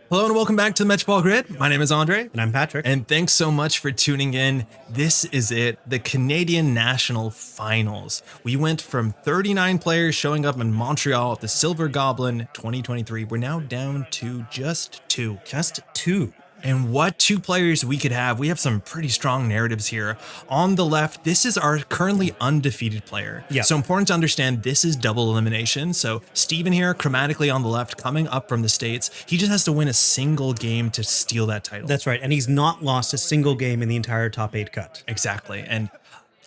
Hello and welcome back to the Metropole Grid. My name is Andre. And I'm Patrick. And thanks so much for tuning in. This is it, the Canadian National Finals. We went from 39 players showing up in Montreal at the Silver Goblin 2023. We're now down to just two. Just two. And what two players we could have. We have some pretty strong narratives here. On the left, this is our currently undefeated player. Yeah. So important to understand, this is double elimination. So Steven here, chromatically on the left, coming up from the States. He just has to win a single game to steal that title. That's right. And he's not lost a single game in the entire top 8 cut. Exactly. And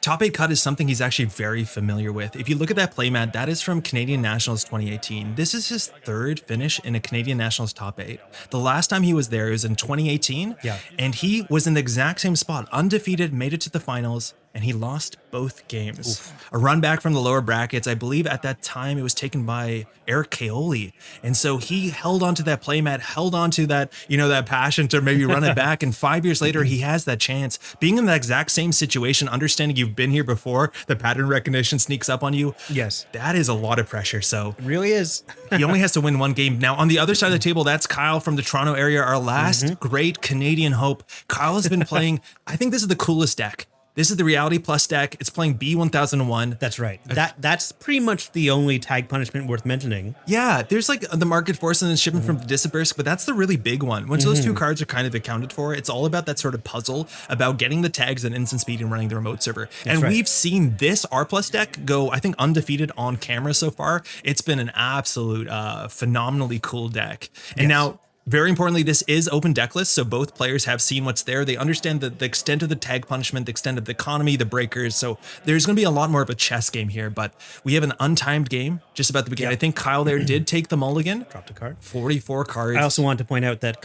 top 8 cut is something he's actually very familiar with. If you look at that playmat, that is from Canadian Nationals 2018. This is his third finish in a Canadian Nationals top 8. The last time he was there was in 2018. Yeah. And he was in the exact same spot, undefeated, made it to the finals, and he lost both games. Oof. A run back from the lower brackets. I believe at that time it was taken by Eric Kaoli. And so he held onto that playmat, held onto that, that passion to maybe run it back. And 5 years later, he has that chance. Being in the exact same situation, understanding you've been here before, the pattern recognition sneaks up on you. Yes. That is a lot of pressure. So it really is. He only has to win one game. Now, on the other side of the table, that's Kyle from the Toronto area, our last great Canadian hope. Kyle has been playing, I think this is the coolest deck. This is the Reality Plus deck. It's playing B1001. That's right. That's pretty much the only tag punishment worth mentioning. Yeah, there's like the Market Force and then shipping from the Disperse, but that's the really big one. Once those two cards are kind of accounted for, it's all about that sort of puzzle about getting the tags at instant speed and running the remote server. And we've seen this R Plus deck go, I think, undefeated on camera so far. It's been an absolute phenomenally cool deck. And now, very importantly, this is open deck list, so both players have seen what's there. They understand the extent of the tag punishment, the extent of the economy, the breakers. So there's going to be a lot more of a chess game here, but we have an untimed game just about the beginning. I think Kyle there did take the mulligan. Dropped a card. 44 cards. I also want to point out that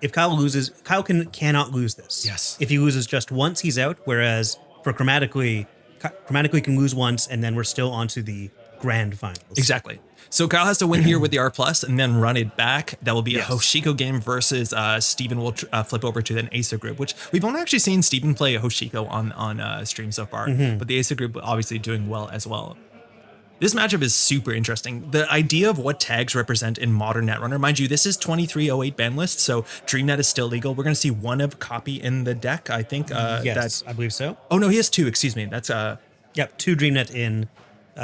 if Kyle loses, Kyle cannot lose this. Yes. If he loses just once, he's out, whereas for Chromatically can lose once, and then we're still onto the grand finals. Exactly. So Kyle has to win here with the R plus and then run it back. That will be a Hoshiko game versus Steven will flip over to an Acer group, which we've only actually seen Steven play a Hoshiko on stream so far, but the Acer group obviously doing well as well. This matchup is super interesting. The idea of what tags represent in modern Netrunner, mind you, this is 2308 ban list, so DreamNet is still legal. We're going to see one of copy in the deck, I think. Yes, I believe so. Oh no, he has two. Excuse me. That's Yep, 2 DreamNet in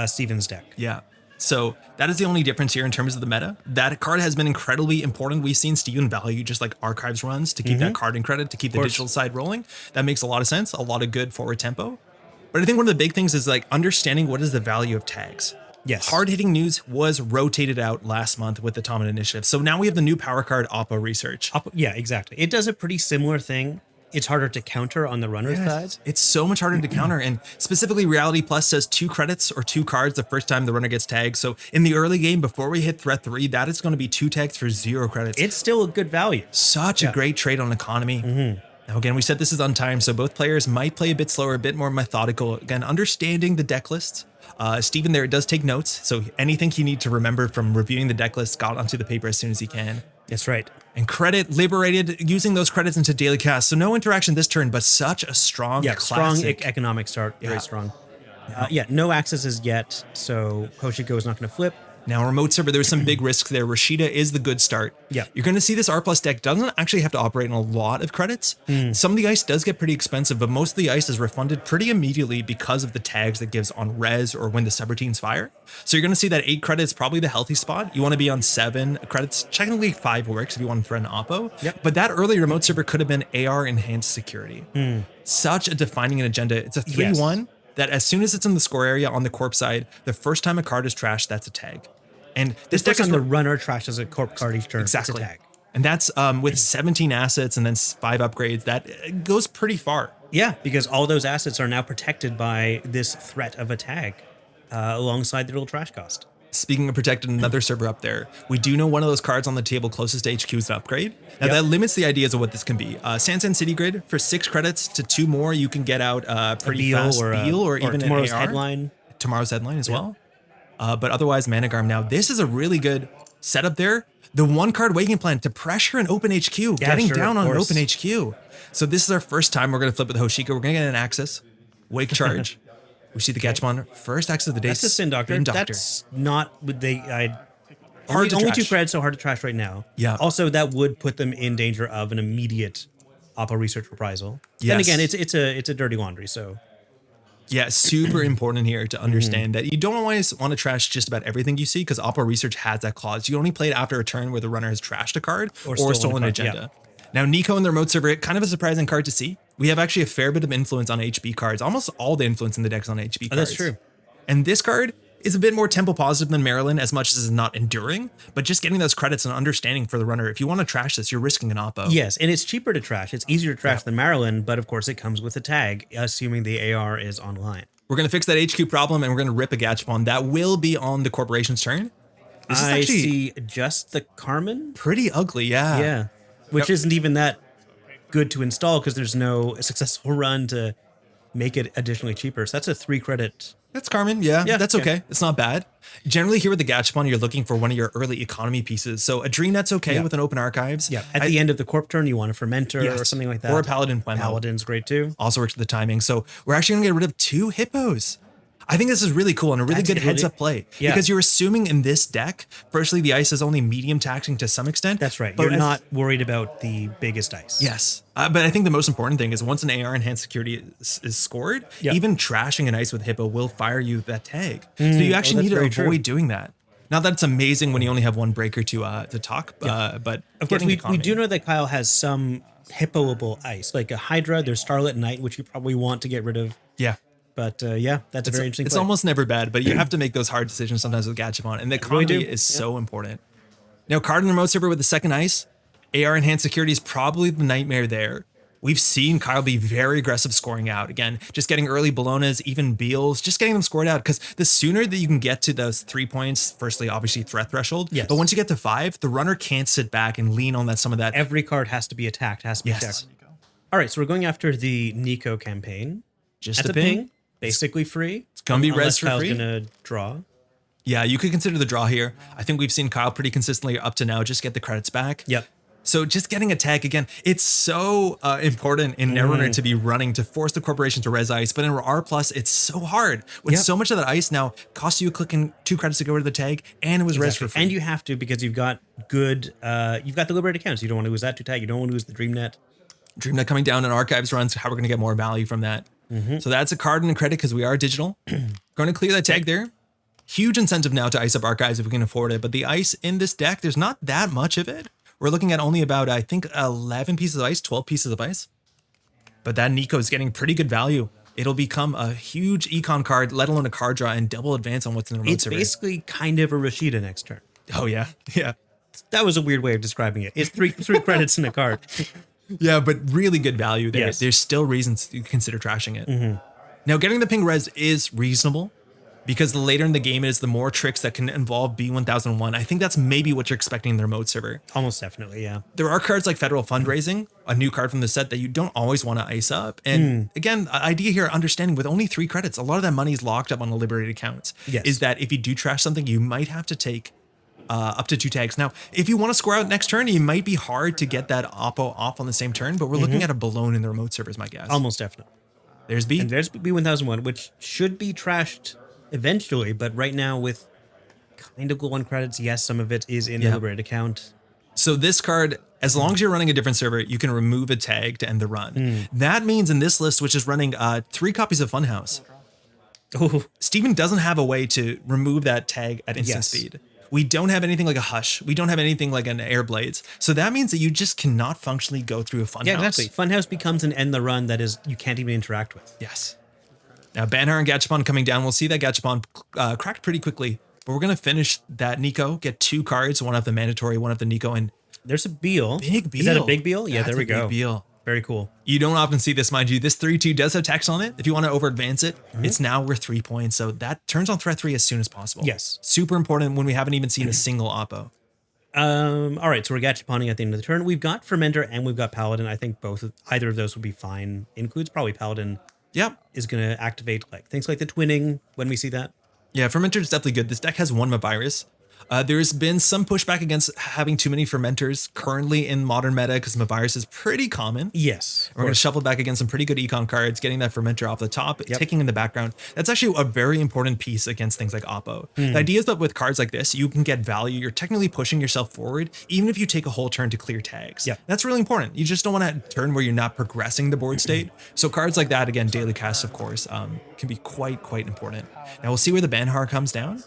Steven's deck. Yeah. So that is the only difference here in terms of the meta. That card has been incredibly important. We've seen Steven value just like archives runs to keep that card in credit, to keep the digital side rolling. That makes a lot of sense. A lot of good forward tempo. But I think one of the big things is like understanding what is the value of tags. Yes. Hard hitting news was rotated out last month with the Tomin Initiative. So now we have the new power card Oppo Research. Yeah, exactly. It does a pretty similar thing. It's harder to counter on the runner side. It's so much harder to counter. And specifically, Reality Plus says 2 credits or 2 cards the first time the runner gets tagged. So in the early game, before we hit threat 3, that is going to be 2 tags for 0 credits. It's still a good value. Such a great trade on economy. Now, again, we said this is untimed, so both players might play a bit slower, a bit more methodical. Again, understanding the deck lists. Steven there does take notes, so anything you need to remember from reviewing the deck list got onto the paper as soon as he can. That's right. And credit liberated, using those credits into daily cast. So no interaction this turn, but such a strong, strong economic start. Very strong. No accesses yet, so Hoshiko is not going to flip. Now, remote server, there's some big risks there. Rashida is the good start. Yeah. You're going to see this R plus deck doesn't actually have to operate in a lot of credits. Some of the ice does get pretty expensive, but most of the ice is refunded pretty immediately because of the tags that gives on res or when the subroutines fire. So you're going to see that 8 credits probably the healthy spot. You want to be on 7 credits. Technically 5 works if you want to thread an Oppo. Yep. But that early remote server could have been AR enhanced security. Such a defining an agenda. It's a 3-1 that as soon as it's in the score area on the corp side, the first time a card is trashed, that's a tag. And this deck on the runner trashes a corp card each turn. Exactly. It's a tag. And that's with 17 assets and then 5 upgrades. That goes pretty far. Yeah, because all those assets are now protected by this threat of a tag alongside the little trash cost. Speaking of protected, another server up there. We do know one of those cards on the table closest to HQ is an upgrade. Now that limits the ideas of what this can be. Sansan City Grid, for 6 credits to 2 more, you can get out pretty fast Beal or even tomorrow's an AR. headline. Tomorrow's headline as well. But otherwise, Managarm. Now, this is a really good setup there. The 1-card Waking Plan to pressure an open HQ, getting down on an open HQ. So this is our first time we're going to flip with Hoshiko. We're going to get an Axis, Wake Charge. We see the Getchmon, first Axis of the day. That's a Spin Doctor. That's not what Hard to only trash. 2 credits, so hard to trash right now. Yeah. Also, that would put them in danger of an immediate Oppo research reprisal. Then Yes. again, it's a dirty laundry. So Yeah, super important here to understand that you don't always want to trash just about everything you see because Oppo Research has that clause. You only play it after a turn where the runner has trashed a card or stolen an a card, agenda. Now, Nico in the remote server, kind of a surprising card to see. We have actually a fair bit of influence on HB cards. Almost all the influence in the deck is on HB cards. that's true. And this card is a bit more tempo positive than Maryland as much as it's not enduring, but just getting those credits and understanding for the runner. If you want to trash this, you're risking an Oppo. Yes, and it's cheaper to trash. It's easier to trash than Maryland, but of course it comes with a tag, assuming the AR is online. We're going to fix that HQ problem and we're going to rip a Gachapon. That will be on the corporation's turn. This is I actually see just the Carmen. pretty ugly, yeah. Yeah, which isn't even that good to install because there's no successful run to make it additionally cheaper. So that's a 3 credit. That's Carmen, yeah, Yeah, that's okay. It's not bad. Generally here with the Gachapon, you're looking for one of your early economy pieces. So a Dream Net's okay with an open archives. Yeah, at the end of the corp turn, you want a Fermenter or something like that. Or a Paladin Puemo. Paladin's great too. Also works with the timing. So we're actually gonna get rid of 2 hippos. I think this is really cool and a really good heads up play because you're assuming in this deck, firstly, the ice is only medium taxing to some extent. That's right. But You're not worried about the biggest ice. Yes. But I think the most important thing is once an AR enhanced security is scored, even trashing an ice with hippo will fire you that tag. So you actually need to avoid doing that. Not that it's amazing when you only have 1 breaker to talk, but of course we do know that Kyle has some hippoable ice, like a Hydra. There's Starlit Knight, which you probably want to get rid of. Yeah. But yeah, that's a very interesting It's play. almost never bad, but you have to make those hard decisions sometimes with Gachapon, and the economy is so important. Now, card in the remote server with the second ice, AR enhanced security is probably the nightmare there. We've seen Kyle be very aggressive scoring out. Again, just getting early Bolognas, even Beals, just getting them scored out. Because the sooner that you can get to those 3 points, firstly, obviously threat threshold. Yes. But once you get to 5, the runner can't sit back and lean on that some of that. Every card has to be attacked, has to be checked. All right, so we're going after the Nico campaign. Just That's a ping. Basically free. It's gonna be res for Kyle's free. Gonna draw. Yeah, you could consider the draw here. I think we've seen Kyle pretty consistently up to now just get the credits back. Yep. So just getting a tag again, it's so important in Netrunner to be running to force the corporation to res ice, but in R+, it's so hard when so much of that ice now costs you a click and 2 credits to go to the tag, and it was res for free. And you have to because you've got good, you've got the liberated accounts. You don't want to lose that to tag. You don't want to lose the DreamNet. DreamNet coming down in archives runs, how we're going to get more value from that. So that's a card and a credit because we are digital. Going to clear that tag there. Huge incentive now to ice up archives if we can afford it, but the ice in this deck, there's not that much of it. We're looking at only about, I think, 11 pieces of ice, 12 pieces of ice. But that Nico is getting pretty good value. It'll become a huge econ card, let alone a card draw, and double advance on what's in the remote server. It's basically kind of a Rashida next turn. Oh, yeah. Yeah. That was a weird way of describing it. It's three credits in a card. Yeah, but really good value there. Yes. There's still reasons to consider trashing it. Now, getting the ping res is reasonable because the later in the game it is, the more tricks that can involve B1001. I think that's maybe what you're expecting in the remote server. Almost definitely, yeah. There are cards like Federal Fundraising, a new card from the set that you don't always want to ice up. And again, the idea here, understanding with only 3 credits, a lot of that money is locked up on the liberated accounts. Yes. Is that if you do trash something, you might have to take up to 2 tags. Now, if you want to score out next turn, it might be hard to get that Oppo off on the same turn, but we're looking at a Balone in the remote server is my guess. Almost definitely. There's B. And there's B1001, which should be trashed eventually, but right now with kind of low on credits, yes, some of it is in the liberated account. So this card, as long as you're running a different server, you can remove a tag to end the run. That means in this list, which is running 3 copies of Funhouse, Steven doesn't have a way to remove that tag at instant speed. We don't have anything like a Hush. We don't have anything like an Airblades. So that means that you just cannot functionally go through a Funhouse. Yeah, exactly. Funhouse becomes an end the run that is you can't even interact with. Yes. Now, Banhar and Gachapon coming down. We'll see that Gachapon cracked pretty quickly, but we're going to finish that Nico, get 2 cards, one of the mandatory, one of the Nico, and there's a Beal. Big Beal. Is that a big Beal? Yeah, That's there we go. Big Beal. Very cool. You don't often see this, mind you. This 3-2 does have text on it. If you want to over advance it, it's now worth 3 points. So that turns on threat 3 as soon as possible. Yes. Super important when we haven't even seen a single Oppo. All right, so we're Gachaponing at the end of the turn. We've got Fermenter and we've got Paladin. I think either of those would be fine. Includes probably Paladin. Yep. Is going to activate like things like the twinning when we see that. Yeah, Fermenter is definitely good. This deck has 1 Mavirus. There's been some pushback against having too many fermenters currently in modern meta because Mavirus is pretty common. Yes. We're going to shuffle back against some pretty good econ cards, getting that fermenter off the top, ticking in the background. That's actually a very important piece against things like Oppo. The idea is that with cards like this, you can get value. You're technically pushing yourself forward, even if you take a whole turn to clear tags. That's really important. You just don't want to turn where you're not progressing the board state. So cards like that, again, daily cast, of course, can be quite important. Now we'll see where the Banhar comes down.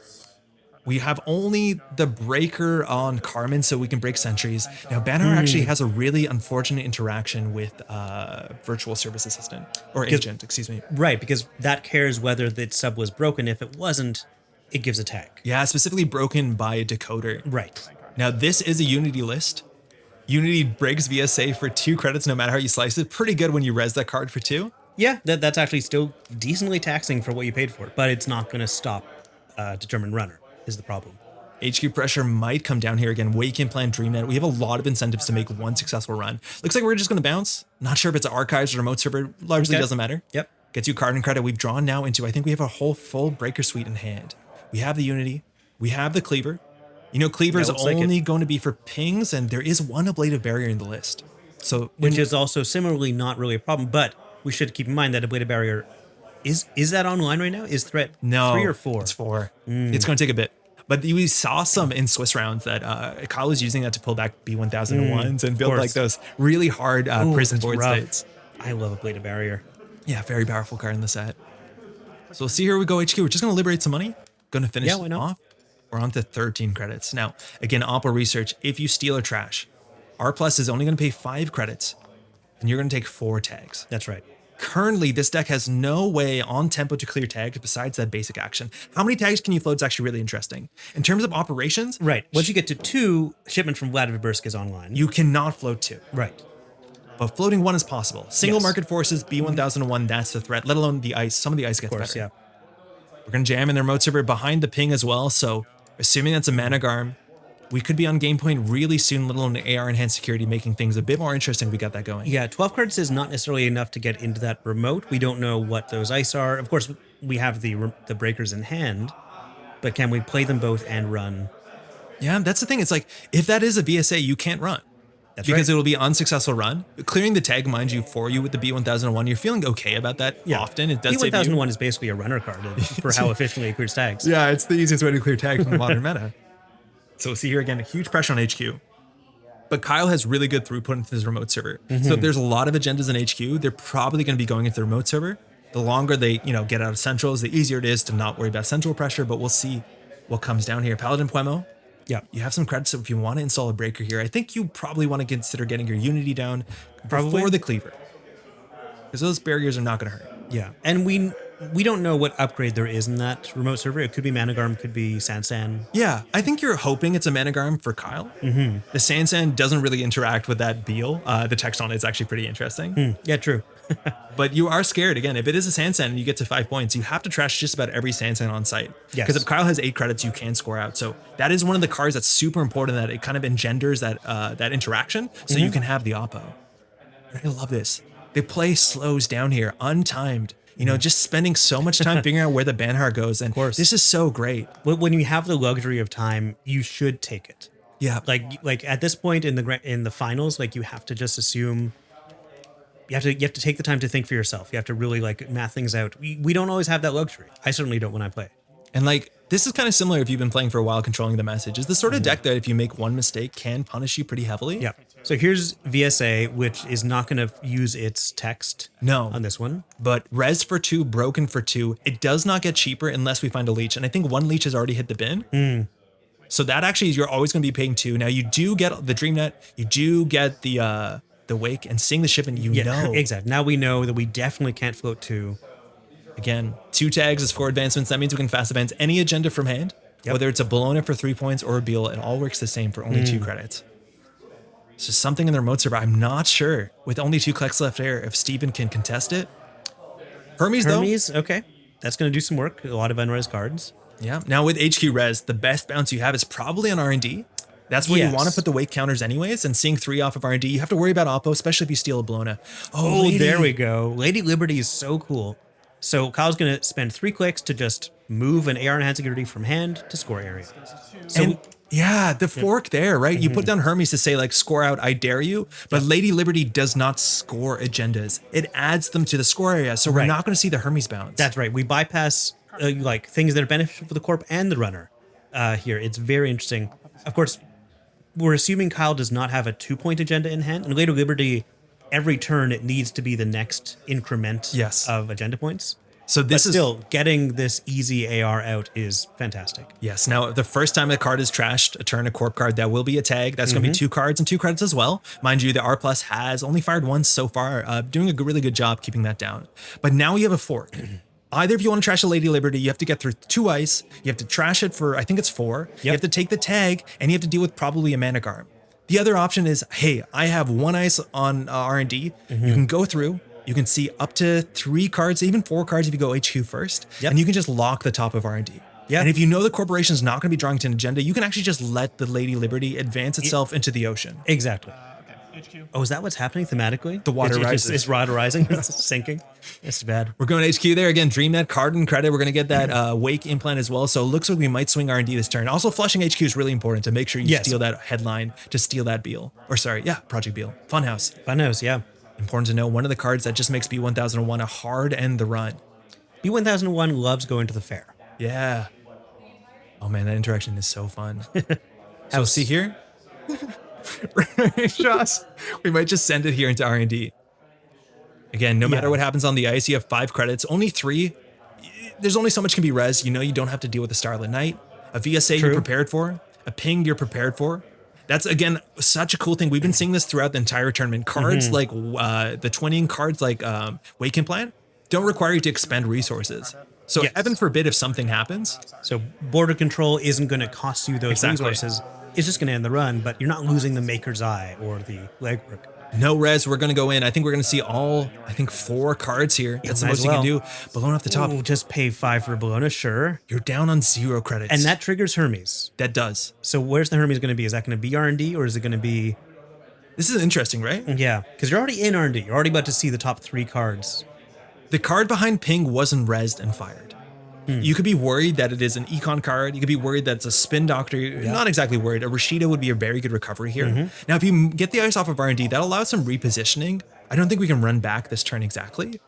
We have only the breaker on Carmen, so we can break sentries. Now, Banhar actually has a really unfortunate interaction with Virtual Service Assistant, or Agent, excuse me. Right, because that cares whether the sub was broken. If it wasn't, it gives a tag. Yeah, specifically broken by a decoder. Right. Now, this is a Unity list. Unity breaks VSA for 2 credits no matter how you slice it. Pretty good when you res that card for 2. Yeah, that's actually still decently taxing for what you paid for, but it's not going to stop Determined Runner. Is the problem. HQ pressure might come down here again. Wake Implant, DreamNet. We have a lot of incentives to make one successful run. Looks like we're just going to bounce. Not sure if it's archives or remote server. Largely doesn't matter. Yep. Gets you card and credit. We've drawn now into, I think we have a whole full breaker suite in hand. We have the Unity. We have the Cleaver. You know, Cleaver is only going to be for pings, and there is one ablative barrier in the list. So, which is also similarly not really a problem, but we should keep in mind that ablative barrier is that online right now? Is threat 3 or 4? It's 4. It's going to take a bit. But we saw some in Swiss rounds that Kyle was using that to pull back B1001s and build like those really hard prison board states. I love ablative barrier. Yeah, very powerful card in the set. So we'll see here we go, HQ. We're just going to liberate some money. Going to finish off. We're on to 13 credits. Now, again, Oppo research, if you steal or trash, R Plus is only going to pay 5 credits, and you're going to take 4 tags. That's right. Currently, this deck has no way on tempo to clear tags besides that basic action. How many tags can you float is actually really interesting. In terms of operations... Right. Once you get to 2, Shipment from Vladivostok is online. You cannot float 2. Right. But floating 1 is possible. Single market forces, B1001, that's the threat, let alone the ice. Some of the ice gets better. Yeah. We're going to jam in their remote server behind the ping as well, so assuming that's a Managarm, we could be on game point really soon, let alone AR enhanced security, making things a bit more interesting if we got that going. Yeah, 12 cards is not necessarily enough to get into that remote. We don't know what those ice are. Of course, we have the breakers in hand, but can we play them both and run? Yeah, that's the thing. It's like, if that is a VSA, you can't run. That's because right. It'll be an unsuccessful run. Clearing the tag, mind you, for you with the B1001, you're feeling okay about that often. It does B1001 is basically a runner card for how efficiently it clears tags. Yeah, it's the easiest way to clear tags in the modern meta. So see here again, huge pressure on HQ. But Kyle has really good throughput into his remote server. So if there's a lot of agendas in HQ, they're probably going to be going into the remote server. The longer they, get out of centrals, the easier it is to not worry about central pressure, but we'll see what comes down here. Paladin Puemo. Yeah. You have some credits if you want to install a breaker here. I think you probably want to consider getting your Unity down before the Cleaver. Because those barriers are not going to hurt. Yeah. And we don't know what upgrade there is in that remote server. It could be Managarm, could be Sansan. Yeah, I think you're hoping it's a Managarm for Kyle. The Sansan doesn't really interact with that Beal. The text on it is actually pretty interesting. Yeah, true. But you are scared, again, if it is a Sansan and you get to 5 points, you have to trash just about every Sansan on site. Because if Kyle has 8 credits, you can score out. So that is one of the cards that's super important, that it kind of engenders that that interaction, so you can have the Oppo. And I love this. The play slows down here, untimed. Just spending so much time figuring out where the Banhar goes. And this is so great. When you have the luxury of time, you should take it. Yeah. Like at this point in the finals, like you have to just assume you have to take the time to think for yourself. You have to really math things out. We don't always have that luxury. I certainly don't when I play. And this is kind of similar if you've been playing for a while, controlling the message. Is the sort of deck that if you make one mistake can punish you pretty heavily. Yeah. So here's VSA, which is not going to use its text on this one. But res for 2, broken for 2. It does not get cheaper unless we find a leech. And I think 1 leech has already hit the bin. So that actually is, you're always going to be paying 2. Now you do get the DreamNet. You do get the wake, and seeing the shipment, know. Exactly. Now we know that we definitely can't float 2. Again, 2 tags is 4 advancements. That means we can fast advance any agenda from hand. Whether it's a Bologna for 3 points or a Beal, it all works the same for only 2 credits. So something in the remote server, I'm not sure, with only 2 clicks left here, if Steven can contest it. Hermes, okay. That's going to do some work. A lot of unres cards. Yeah. Now with HQ res, the best bounce you have is probably on R&D. That's where you want to put the wake counters anyways, and seeing 3 off of R&D, you have to worry about Oppo, especially if you steal a Bologna. Oh, there we go. Lady Liberty is so cool. So Kyle's going to spend 3 clicks to just move an AR enhancing ability from hand to score area. So And yeah, the fork there, right? You put down Hermes to say like score out, I dare you. But Lady Liberty does not score agendas. It adds them to the score area. So we're not going to see the Hermes bounce. that's right. We bypass like things that are beneficial for the corp and the runner here. It's very interesting. Of course, we're assuming Kyle does not have a 2-point agenda in hand. And Lady Liberty, every turn, it needs to be the next increment of agenda points. So this but still, getting this easy AR out is fantastic. Yes. Now, the first time a card is trashed, a turn, a corp card, that will be a tag. That's going to be 2 cards and 2 credits as well. Mind you, the R Plus has only fired once so far, doing a really good job keeping that down. But now you have a fork. Either if you want to trash a Lady Liberty, you have to get through 2 ice. You have to trash it for, I think it's 4. You have to take the tag, and you have to deal with probably a mana garb. The other option is, hey, I have 1 ice on R&D. You can go through. You can see up to 3 cards, even 4 cards if you go HQ first, and you can just lock the top of R&D. And if you know the corporation is not going to be drawing to an agenda, you can actually just let the Lady Liberty advance itself into the ocean. Exactly. HQ. Oh, is that what's happening thematically? The water rises. It's water rising. It's sinking. It's bad. We're going HQ there again. DreamNet card and credit. We're going to get that Wake implant as well. So it looks like we might swing R&D this turn. Also, flushing HQ is really important to make sure you steal that headline to steal that Beal. Or sorry, Project Beal. Funhouse. Funhouse, yeah. Important to know, one of the cards that just makes B1001 a hard end the run. B1001 loves going to the fair. Yeah. Oh man, that interaction is so fun. So see here. Joss, we might just send it here into R&D. Again, no matter what happens on the ice, you have 5 credits, only 3. There's only so much can be res. You know you don't have to deal with a Starlit Knight. A VSA you're prepared for. A ping you're prepared for. That's, again, such a cool thing. We've been seeing this throughout the entire tournament. Cards like the twinning, cards like Wake Implant don't require you to expend resources. So heaven forbid if something happens. So border control isn't going to cost you those resources. It's just going to end the run, but you're not losing the Maker's Eye or the legwork. No res, we're going to go in. I think we're going to see all, 4 cards here. That's the most you can do. Bologna off the top. Ooh, just pay 5 for Bologna, sure. You're down on 0 credits. And that triggers Hermes. That does. So where's the Hermes going to be? Is that going to be R&D or is it going to be... This is interesting, right? Yeah, because you're already in R&D. You're already about to see the top 3 cards. The card behind Ping wasn't rezzed and fired. You could be worried that it is an econ card. You could be worried that it's a spin doctor. Not exactly worried. A Rashida would be a very good recovery here. Now, if you get the ice off of R&D, that allows some repositioning. I don't think we can run back this turn exactly.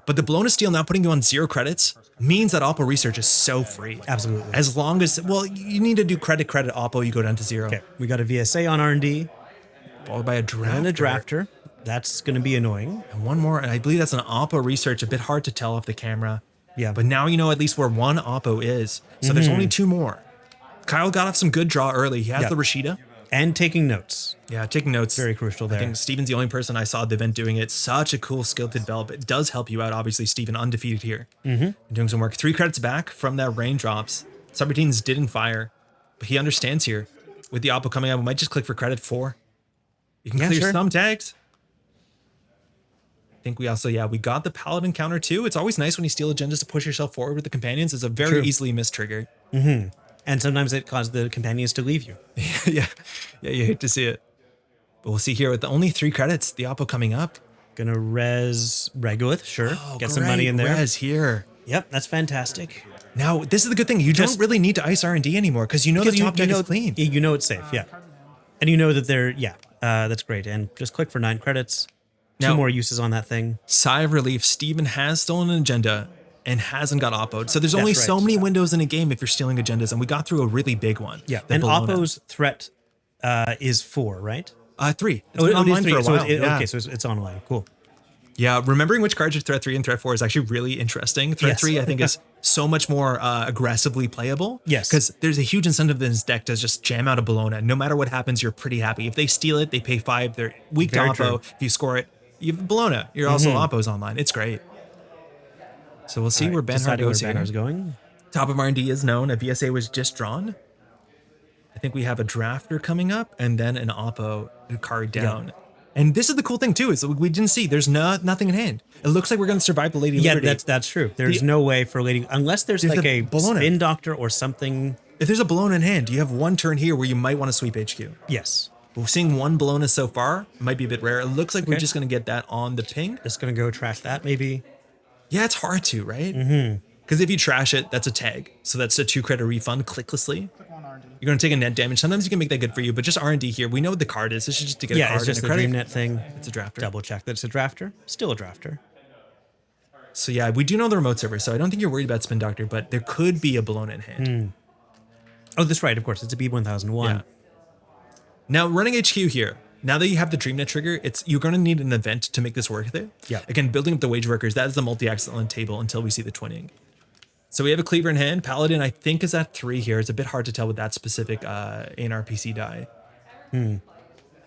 But the Bologna Steel now putting you on 0 credits means that Oppo research is so free. Absolutely. As long as, well, you need to do credit, Oppo, you go down to 0. Okay, we got a VSA on R&D. Followed by a drafter. And a drafter. That's going to be annoying. And one more, and I believe that's an Oppo research. A bit hard to tell off the camera. Yeah. But now you know at least where one Oppo is. So there's only 2 more. Kyle got off some good draw early. He has the Rashida. And taking notes. Yeah, taking notes. Very crucial there. I think Steven's the only person I saw at the event doing it. Such a cool skill to develop. It does help you out, obviously, Steven, undefeated here. Doing some work. 3 credits back from that raindrops. Subroutines didn't fire, but he understands here. With the Oppo coming out, we might just click for credit 4. You can clear some tags. I think we also, we got the Paladin counter too. It's always nice when you steal agendas to push yourself forward with the companions. It's a very easily missed trigger. And sometimes it causes the companions to leave you. Yeah, you hate to see it. But we'll see here with the only 3 credits, the Oppo coming up. Gonna res Regolith, sure. Get some money in there. Res here. Yep, that's fantastic. Now, this is the good thing. You don't really need to ice R&D anymore because you know the top deck is clean. You know it's safe, And you know that they're, that's great. And just click for 9 credits. 2 more uses on that thing. Sigh of relief. Steven has stolen an agenda and hasn't got Oppo'd. So there's only so many windows in a game if you're stealing agendas, and we got through a really big one. Yeah, and Oppo's threat is 4, right? 3. It's been online for a while. Okay, so it's online. Cool. Yeah, remembering which cards are threat 3 and threat 4 is actually really interesting. Threat 3, I think, is so much more aggressively playable. Yes. Because there's a huge incentive in this deck to just jam out a Bologna. No matter what happens, you're pretty happy. If they steal it, they pay 5. They're weak to Oppo. If you score it, you have Bologna. You're also Oppo's online. It's great. So we'll see where Banhart goes here. Going. Top of R&D is known. A VSA was just drawn. I think we have a drafter coming up and then an Oppo card down. Yeah. And this is the cool thing too, is we didn't see, there's nothing in hand. It looks like we're going to survive the Lady Liberty. Yeah, that's true. There's no way for Lady, unless there's like a spin doctor or something. If there's a Bologna in hand, you have one turn here where you might want to sweep HQ. Yes. We're seeing 1 Bologna so far. Might be a bit rare. It looks like we're just going to get that on the ping. Just going to go trash that maybe. Yeah, it's hard to, right? Because if you trash it, that's a tag. So that's a 2-credit refund clicklessly. You're going to take a net damage. Sometimes you can make that good for you, but just R&D here. We know what the card is. This is just to get a card it's just and a the credit. dream net thing. It's a drafter. Double check that it's a drafter. Still a drafter. So yeah, we do know the remote server, so I don't think you're worried about Spin Doctor, but there could be a blown in hand. Oh, that's right. Of course, it's a B1001. Yeah. Now, running HQ here, now that you have the DreamNet trigger, you're going to need an event to make this work there. Yeah. Again, building up the wage workers, that is the multi-excellent table until we see the twinning. So we have a Cleaver in hand. Paladin, I think, is at 3 here. It's a bit hard to tell with that specific ANRPC die.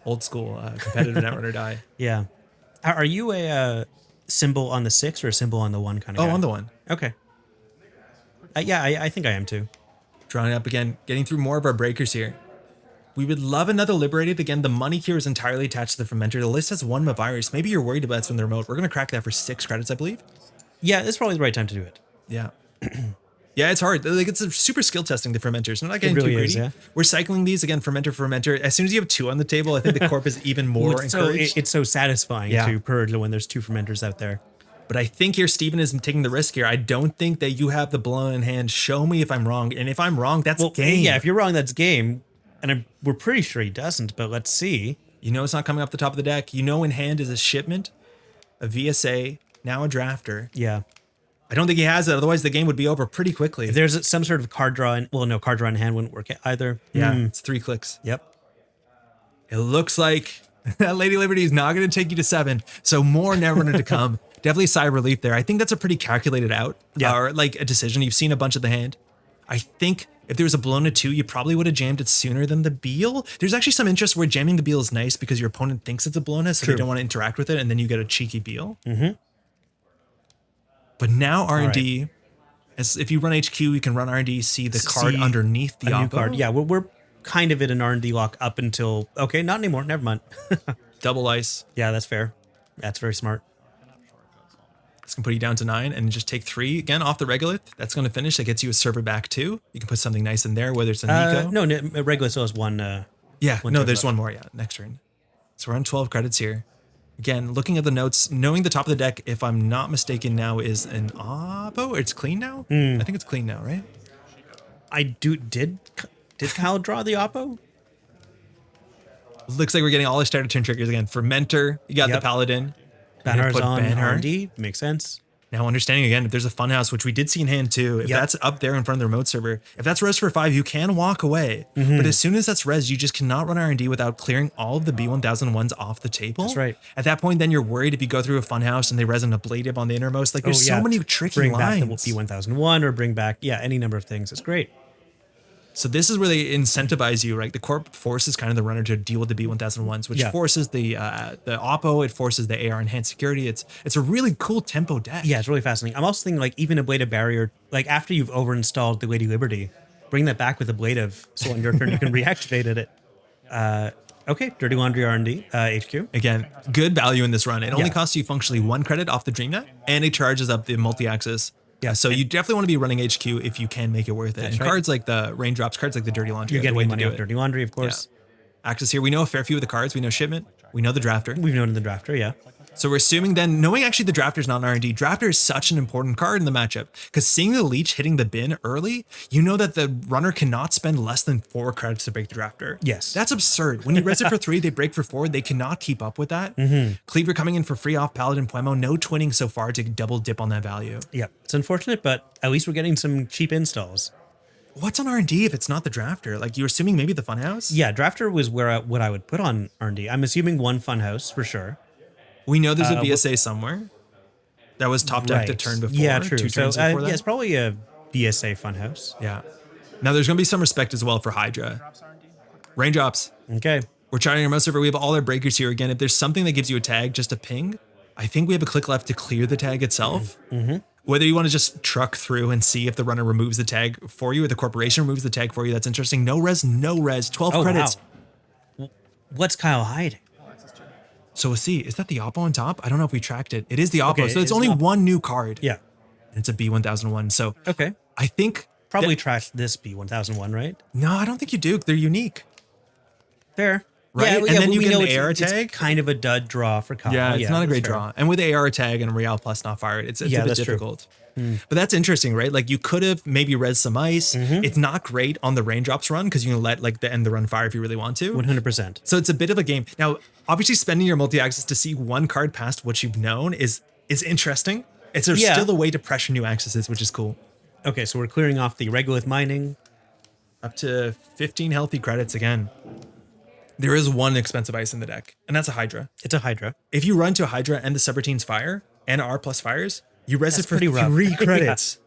Old school competitive Netrunner die. Yeah. Are you a symbol on the 6 or a symbol on the 1 kind of guy? On the 1. Okay. Yeah, I think I am too. Drawing up again, getting through more of our breakers here. We would love another Liberated. Again, the money here is entirely attached to the Fermenter. The list has 1 virus. Maybe you're worried about it from the remote. We're going to crack that for 6 credits, I believe. Yeah, it's probably the right time to do it. Yeah. Yeah, it's hard. Like, it's a super skill testing the fermenters. We're not getting really too greedy. is, yeah. We're cycling these again, fermenter. As soon as you have 2 on the table, I think the corp is even more encouraged. It's so satisfying to purge when there's 2 fermenters out there. But I think here Steven is taking the risk here. I don't think that you have the blown in hand. Show me if I'm wrong. And if I'm wrong, that's game. Yeah, if you're wrong, that's game. And we're pretty sure he doesn't, but let's see. You know it's not coming off the top of the deck. You know in hand is a shipment, a VSA, now a drafter. Yeah. I don't think he has it. Otherwise, the game would be over pretty quickly. If there's some sort of card draw in, well, no, card draw in hand wouldn't work either. Yeah, it's 3 clicks. Yep. It looks like that Lady Liberty is not going to take you to 7. So more Netrunner to come. Definitely sigh of relief there. I think that's a pretty calculated out. Yeah. Or like a decision. You've seen a bunch of the hand. I think if there was a blown to 2, you probably would have jammed it sooner than the Beal. There's actually some interest where jamming the Beal is nice because your opponent thinks it's a blown, so they don't want to interact with it, and then you get a cheeky Beal. But now R&D, as if you run HQ, you can run R&D, see the card underneath the new card. Yeah, we're kind of in an R&D lock up until, okay, not anymore. Never mind. Double ice. Yeah, that's fair. That's very smart. This can put you down to 9 and just take 3 again off the Regolith. That's going to finish. That gets you a server back 2. You can put something nice in there, whether it's a Nico. No, Regolith still has 1. There's 1 more. Yeah, next turn. So we're on 12 credits here. Again, looking at the notes, knowing the top of the deck, if I'm not mistaken now, is an Oppo. It's clean now? I think it's clean now, right? Did Kyle draw the Oppo? Looks like we're getting all the starter turn triggers again. Fermenter, you got the Paladin. Banner's on R&D. Makes sense. Now, understanding again, if there's a Funhouse, which we did see in hand too, if that's up there in front of the remote server, if that's res for 5, you can walk away. But as soon as that's res, you just cannot run R&D without clearing all of the B1001s off the table. That's right. At that point, then you're worried if you go through a Funhouse and they res an ablative on the innermost. Like, there's so many tricky lines. Bring back the B1001 or bring back, any number of things. It's great. So this is where they incentivize you, right? The corp forces kind of the runner to deal with the B1001s, which forces the Oppo, it forces the AR enhanced security. It's a really cool tempo deck. Yeah, it's really fascinating. I'm also thinking like even ablative barrier, like after you've overinstalled the Lady Liberty, bring that back with ablative, so on your turn you can reactivate it. Okay, Dirty Laundry R&D, HQ. Again, good value in this run. It only costs you functionally 1 credit off the DreamNet, and it charges up the multi-axis. Yeah, so you definitely want to be running HQ if you can make it worth it. And cards like the Raindrops, cards like the Dirty Laundry. You're getting money off Dirty Laundry, of course. Yeah. Access here. We know a fair few of the cards. We know Shipment. We know the Drafter. We've known the Drafter, yeah. So we're assuming then, knowing actually the Drafter's not an R&D, Drafter is such an important card in the matchup. Because seeing the Leech hitting the bin early, you know that the runner cannot spend less than 4 credits to break the Drafter. Yes. That's absurd. When you res it for 3, they break for 4. They cannot keep up with that. Cleaver coming in for free off Paladin Puemo. No twinning so far to double dip on that value. Yeah, it's unfortunate, but at least we're getting some cheap installs. What's on R&D if it's not the Drafter? Like, you're assuming maybe the Funhouse? Yeah, Drafter was what I would put on R&D. I'm assuming 1 Funhouse for sure. We know there's a VSA somewhere. That was top decked a turn before. Yeah, true. 2 turns so, before that. it's probably a VSA Funhouse. Yeah. Now, there's going to be some respect as well for Hydra. Raindrops. Okay. We're trying our most server. We have all our breakers here. Again, if there's something that gives you a tag, just a ping, I think we have a click left to clear the tag itself. Whether you want to just truck through and see if the runner removes the tag for you or the corporation removes the tag for you, that's interesting. No res, 12 credits. Wow. What's Kyle hiding? So we'll see. Is that the Oppo on top? I don't know if we tracked it. It is the Oppo. Okay, so it's only 1 new card. Yeah. And it's a B1001. So I think probably trash this B1001, right? No, I don't think you do. They're unique. Fair. right? Yeah, and then but you we get know an it's, AR it's tag. kind of a dud draw for Kyle. Yeah, it's not a that's great fair. draw. And with AR tag and Real plus not fired, it's a bit that's true. difficult. But that's interesting, right? Like you could have maybe res some ice. It's not great on the raindrops run because you can let like the end the run fire if you really want to. 100%. So it's a bit of a game. Now, obviously spending your multi-axis to see one card past what you've known is interesting. It's still a way to pressure new accesses, which is cool. Okay, so we're clearing off the regolith mining. Up to 15 healthy credits again. There is one expensive ice in the deck, and that's a Hydra. It's a Hydra. If you run to a Hydra and the Subroutine's fire and R plus fires, you res it for pretty rough. 3 credits.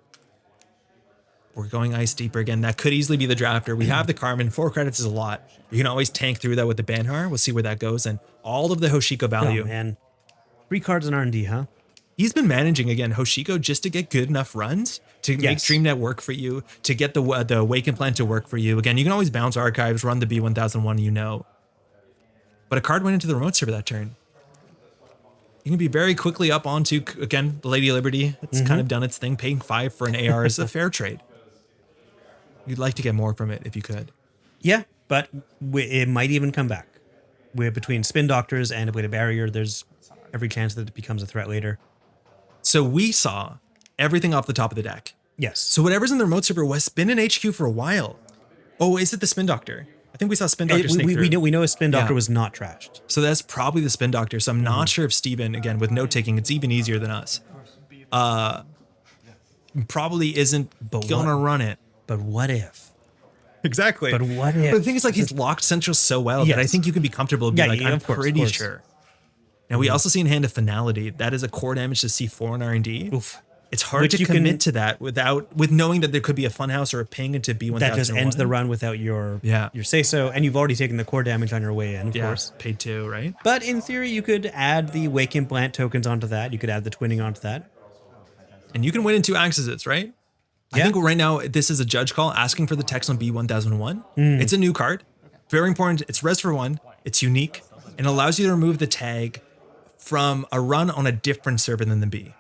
We're going ice deeper again. That could easily be the drafter. We have the Carmen. 4 credits is a lot. You can always tank through that with the Banhar. We'll see where that goes. And all of the Hoshiko value. Oh, man. 3 cards in R&D, huh? He's been managing, again, Hoshiko just to get good enough runs to make StreamNet work for you, to get the Awaken Plan to work for you. Again, you can always bounce archives, run the B1001, you know. But a card went into the remote server that turn. You can be very quickly up onto, again, the Lady Liberty. It's kind of done its thing. Paying 5 for an AR is a fair trade. You'd like to get more from it if you could. Yeah, but it might even come back. Between Spin Doctors and Ablative Barrier, there's every chance that it becomes a threat later. So we saw everything off the top of the deck. Yes. So whatever's in the remote server was been in HQ for a while. Oh, is it the Spin Doctor? I think we saw Spin Doctor sneak through. We know a Spin Doctor was not trashed. So that's probably the Spin Doctor. So I'm not sure if Steven, again, with note taking, it's even easier than us. Probably isn't gonna run it. But what if? Exactly. But what if? But the thing is, like, he's locked Central so well that I think you can be comfortable being I'm pretty sure. Now, we also see in hand a Finality. That is a core damage to C4 in R&D. Oof. It's hard to commit to that with knowing that there could be a Funhouse or a ping into B1001. That just ends the run without your say-so, and you've already taken the core damage on your way in, of course. Paid 2, right? But in theory, you could add the Wake Implant tokens onto that. You could add the twinning onto that. And you can win in 2 accesses, right? I think right now, this is a judge call asking for the text on B1001. It's a new card. Very important. It's res for 1. It's unique. And allows you to remove the tag from a run on a different server than the B.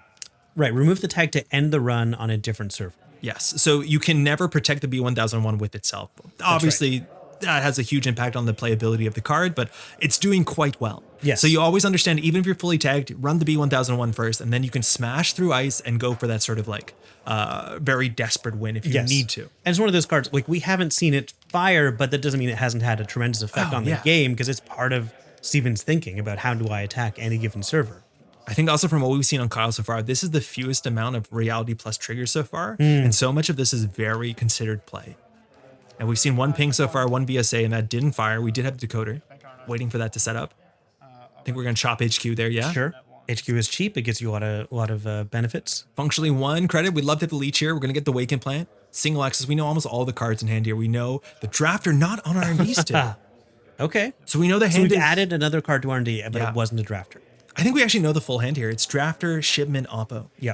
Right, remove the tag to end the run on a different server. Yes, so you can never protect the B1001 with itself. Obviously, that has a huge impact on the playability of the card, but it's doing quite well. Yes. So you always understand, even if you're fully tagged, run the B1001 first, and then you can smash through ice and go for that sort of like very desperate win if you need to. And it's one of those cards, like we haven't seen it fire, but that doesn't mean it hasn't had a tremendous effect on the game because it's part of Steven's thinking about how do I attack any given server. I think also from what we've seen on Kyle so far, this is the fewest amount of reality plus triggers so far. And so much of this is very considered play. And we've seen 1 ping so far, 1 VSA, and that didn't fire. We did have a decoder waiting for that to set up. I think we're going to chop HQ there, yeah? Sure. HQ is cheap. It gets you a lot of benefits. Functionally 1 credit. We'd love to have the leech here. We're going to get the Wake Implant. Single access. We know almost all the cards in hand here. We know the drafter not on R&D still. Okay. So we know the hand we've added another card to R&D, but it wasn't a drafter. I think we actually know the full hand here. It's drafter, shipment, oppo. Yeah.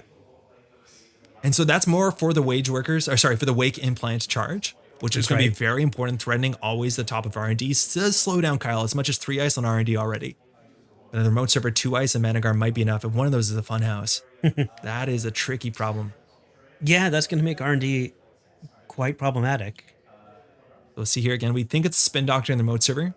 And so that's more for the wage workers, or sorry, for the Wake Implant charge, which is going to be very important. Threatening always the top of R&D. Does slow down Kyle as much as 3 ice on R&D already. And the remote server 2 ice and Managar might be enough. If one of those is a Funhouse, that is a tricky problem. Yeah, that's going to make R&D quite problematic. We'll see here again. We think it's Spin Doctor in the remote server.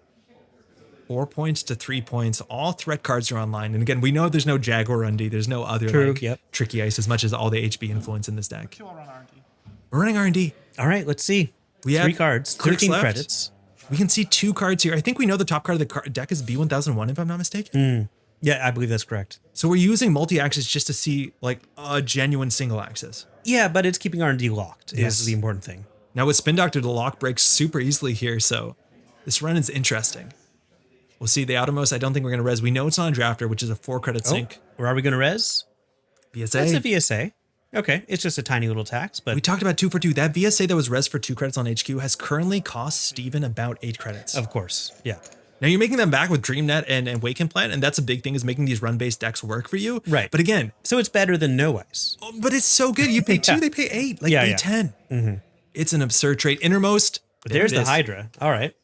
4 points to 3 points. All threat cards are online. And again, we know there's no Jaguar R&D. There's no other tricky ice as much as all the HB influence in this deck. We're running R&D. All right, let's see. We have 3 cards, 13 credits. We can see 2 cards here. I think we know the top card of the deck is B1001, if I'm not mistaken. Yeah, I believe that's correct. So we're using multi-axis just to see like a genuine single axis. Yeah, but it's keeping R&D locked is the important thing. Now with Spin Doctor, the lock breaks super easily here, so this run is interesting. We'll see the outermost. I don't think we're going to res. We know it's on a drafter, which is a 4 credit sink. Or are we going to res? VSA. That's a VSA. Okay, it's just a tiny little tax, but we talked about 2 for 2. That VSA that was res for 2 credits on HQ has currently cost Steven about 8 credits. Of course, yeah. Now you're making them back with DreamNet and Wake Implant, and that's a big thing is making these run-based decks work for you. Right. But again, so it's better than no ice. But it's so good. You pay 2, they pay 8. Like pay 10. It's an absurd trade. Innermost. But there's the Hydra. All right.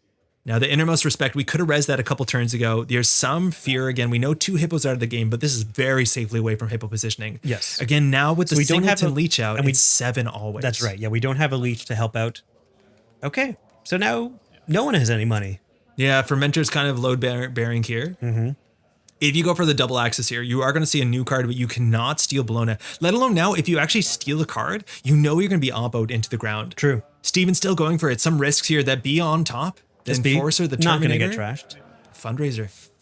Now, the Innermost Respect, we could have rezzed that a couple turns ago. There's some fear. Again, we know 2 hippos out of the game, but this is very safely away from hippo positioning. Yes. Again, now with the we don't have Singleton leech out, and it's 7 always. That's right. Yeah, we don't have a leech to help out. Okay. So now no one has any money. Yeah, Fermenter's kind of load bearing here. If you go for the double axis here, you are going to see a new card, but you cannot steal Bologna. Let alone now, if you actually steal a card, you know you're going to be oppoed into the ground. True. Steven's still going for it. Some risks here that be on top. The SB, Enforcer, the not going to Terminator. get trashed.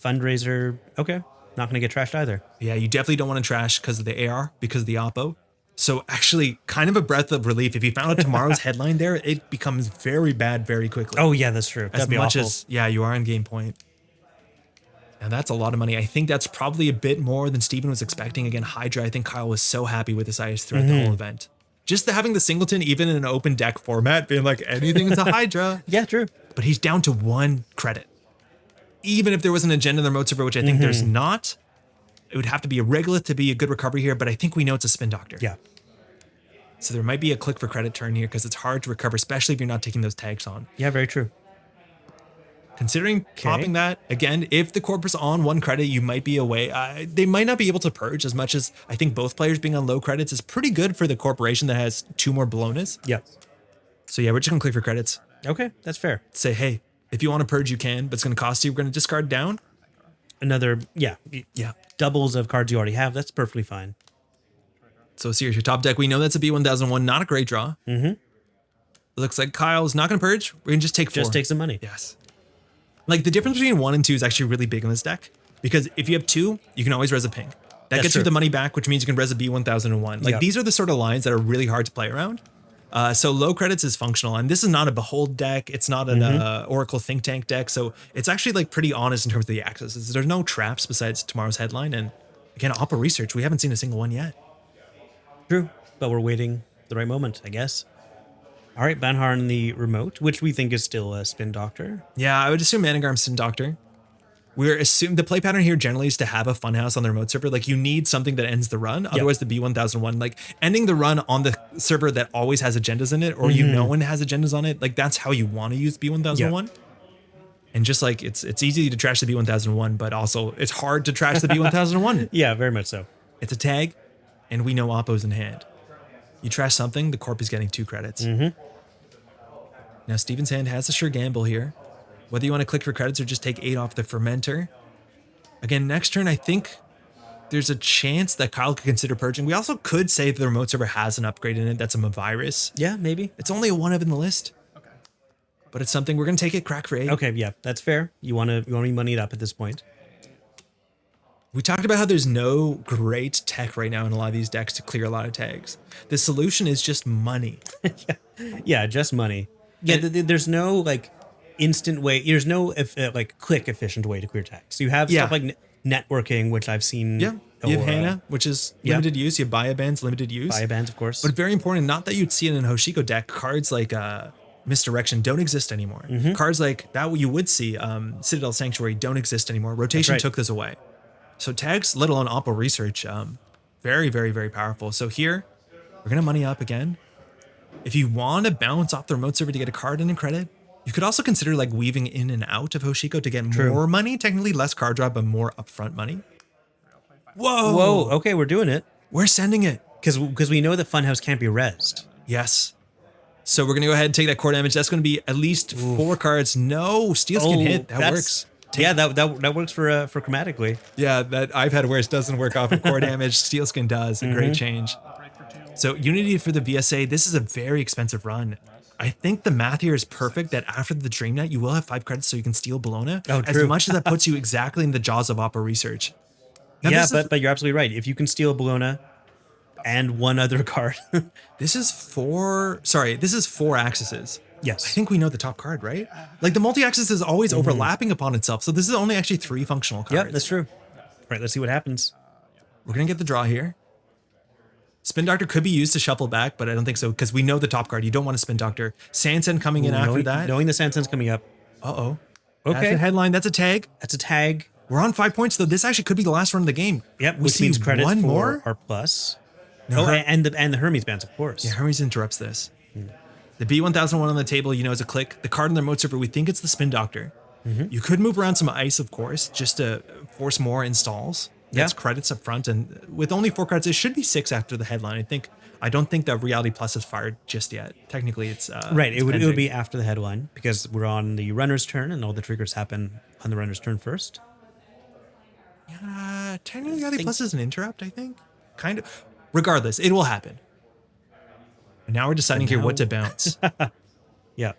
Fundraiser. Okay. Not going to get trashed either. Yeah, you definitely don't want to trash because of the AR, because of the oppo. So actually, kind of a breath of relief. If you found out tomorrow's headline there, it becomes very bad very quickly. Oh, yeah, that's true. As much as, yeah, you are on game point. Now that's a lot of money. I think that's probably a bit more than Steven was expecting. Again, Hydra, I think Kyle was so happy with his eyes throughout the whole event. Just having the singleton, even in an open deck format, being like, anything is a Hydra. Yeah, true. But he's down to 1 credit. Even if there was an agenda in the remote server, which I think there's not, it would have to be a Regolith to be a good recovery here, but I think we know it's a Spin Doctor. Yeah. So there might be a click for credit turn here because it's hard to recover, especially if you're not taking those tags on. Yeah, very true. Considering popping that, again, if the corpus on 1 credit, you might be away. They might not be able to purge as much as I think both players being on low credits is pretty good for the corporation that has 2 more Bolognas. Yeah. So yeah, we're just going to click for credits. Okay, that's fair. Say, hey, if you want to purge, you can, but it's going to cost you. We're going to discard down. Another, yeah. Doubles of cards you already have. That's perfectly fine. So here's your top deck. We know that's a B1001, not a great draw. It looks like Kyle's not going to purge. We're going to just take 4. Just take some money. Yes. Like the difference between 1 and 2 is actually really big in this deck because if you have 2, you can always res a ping. That gets you the money back, which means you can res a B1001. Like these are the sort of lines that are really hard to play around. So low credits is functional, and this is not a Behold deck. It's not an Oracle Think Tank deck. So it's actually like pretty honest in terms of the access. There's no traps besides tomorrow's headline. And again, Oppo Research, we haven't seen a single one yet. True, but we're waiting the right moment, I guess. All right, Banhar in the remote, which we think is still a Spin Doctor. Yeah, I would assume Managarm Spin Doctor. We're assuming the play pattern here generally is to have a funhouse on the remote server. Like you need something that ends the run. Otherwise the B1001, like ending the run on the server that always has agendas in it, or you know when it has agendas on it. Like that's how you want to use B1001. And just like it's easy to trash the B1001, but also it's hard to trash the B1001. Yeah, very much so. It's a tag, and we know Oppo's in hand. You trash something, the corp is getting 2 credits. Now Steven's hand has a sure gamble here. Whether you want to click for credits or just take 8 off the Fermenter. Again, next turn, I think there's a chance that Kyle could consider purging. We also could say the remote server has an upgrade in it that's a Mavirus. Yeah, maybe. It's only a 1 of in the list. But it's something we're going to take it crack for 8. Okay, yeah, that's fair. You want to be moneyed up at this point. We talked about how there's no great tech right now in a lot of these decks to clear a lot of tags. The solution is just money. Yeah, just money. Yeah, there's no like instant way. There's no like click efficient way to clear tags. So you have stuff like networking, which I've seen. Yeah, you have Hana, which is limited use. You have Biobands, limited use. Biobands, of course. But very important, not that you'd see it in a Hoshiko deck. Cards like Misdirection don't exist anymore. Cards like that you would see, Citadel Sanctuary don't exist anymore. Rotation took this away. So tags, let alone Oppo Research, very, very, very powerful. So here, we're going to money up again. If you want to bounce off the remote server to get a card in credit, you could also consider like weaving in and out of Hoshiko to get more money. Technically less card draw, but more upfront money. Whoa. Okay, we're doing it. We're sending it. Because we know that Funhouse can't be rezzed. Yes. So we're going to go ahead and take that core damage. That's going to be at least 4 cards. No, Steel Skin hit. That works. That works for Chromatically. Yeah, that I've had worse doesn't work off of core damage. Steel Skin does. A great change. So Unity for the VSA, this is a very expensive run. I think the math here is perfect that after the Dream Knight, you will have 5 credits so you can steal Bologna. As much as that puts you exactly in the jaws of Oppo Research. Now, but you're absolutely right. If you can steal Bologna and 1 other card. This is 4 axes. Yes. I think we know the top card, right? Like the multi-axis is always overlapping upon itself. So this is only actually 3 functional cards. Yep, that's true. All right, let's see what happens. We're going to get the draw here. Spin Doctor could be used to shuffle back, but I don't think so because we know the top card. You don't want to Spin Doctor. Sansen coming in after that. Knowing the Sansen's coming up. Uh-oh. Okay. That's a headline. That's a tag. That's a tag. We're on 5 points, though. This actually could be the last run of the game. Yep, which means credit for more? Our plus. No, and the Hermes bands, of course. Yeah, Hermes interrupts this. The B1001 on the table, you know, is a click. The card in the remote server, we think it's the Spin Doctor. You could move around some ice, of course, just to force more installs. That's credits up front. And with only 4 cards, it should be 6 after the headline. I don't think that Reality Plus is fired just yet. Technically, it's Right. it's It would pending. be after the headline because we're on the runner's turn and all the triggers happen on the runner's turn first. Technically, Reality Plus is an interrupt, I think. Kind of. Regardless, it will happen. And now we're deciding here what to bounce. Yeah.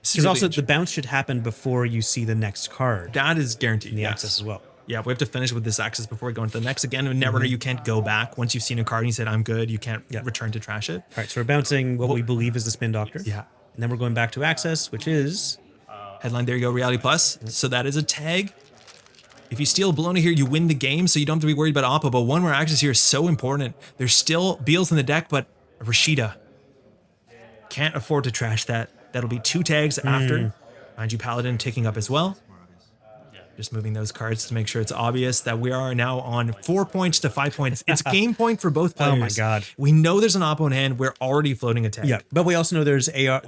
This is Because really also the interesting. bounce should happen before you see the next card That is guaranteed. in the yes. access as well. Yeah, we have to finish with this access before we go into the next. Again, in Netrunner, you can't go back. Once you've seen a card and you said, I'm good, you can't return to trash it. All right, so we're bouncing what we believe is the Spin Doctor. Yeah. And then we're going back to access, which is... Headline, there you go, Reality Plus. So that is a tag. If you steal Bologna here, you win the game, so you don't have to be worried about Oppo. But one more access here is so important. There's still Beals in the deck, but Rashida can't afford to trash that. That'll be 2 tags after. Mind you, Paladin ticking up as well. Just moving those cards to make sure it's obvious that we are now on 4 points to 5 points. It's game point for both players. Oh my God. We know there's an Oppo in hand. We're already floating a tag. Yeah, but we also know there's AR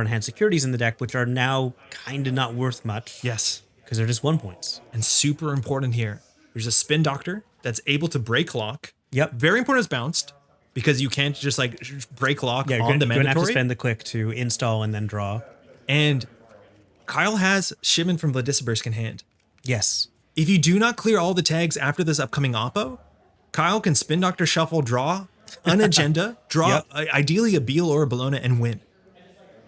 enhanced securities in the deck, which are now kind of not worth much. Yes. Because they're just 1 points. And super important here. There's a Spin Doctor that's able to break lock. Yep. Very important it's bounced because you can't just like break lock Yeah, on the you're going to have to mandatory. spend the click to install and then draw. And Kyle has Shipment from Vladisibirsk in hand. Yes. If you do not clear all the tags after this upcoming Oppo, Kyle can Spin Doctor shuffle, draw an agenda, draw ideally a Beal or a Bologna and win.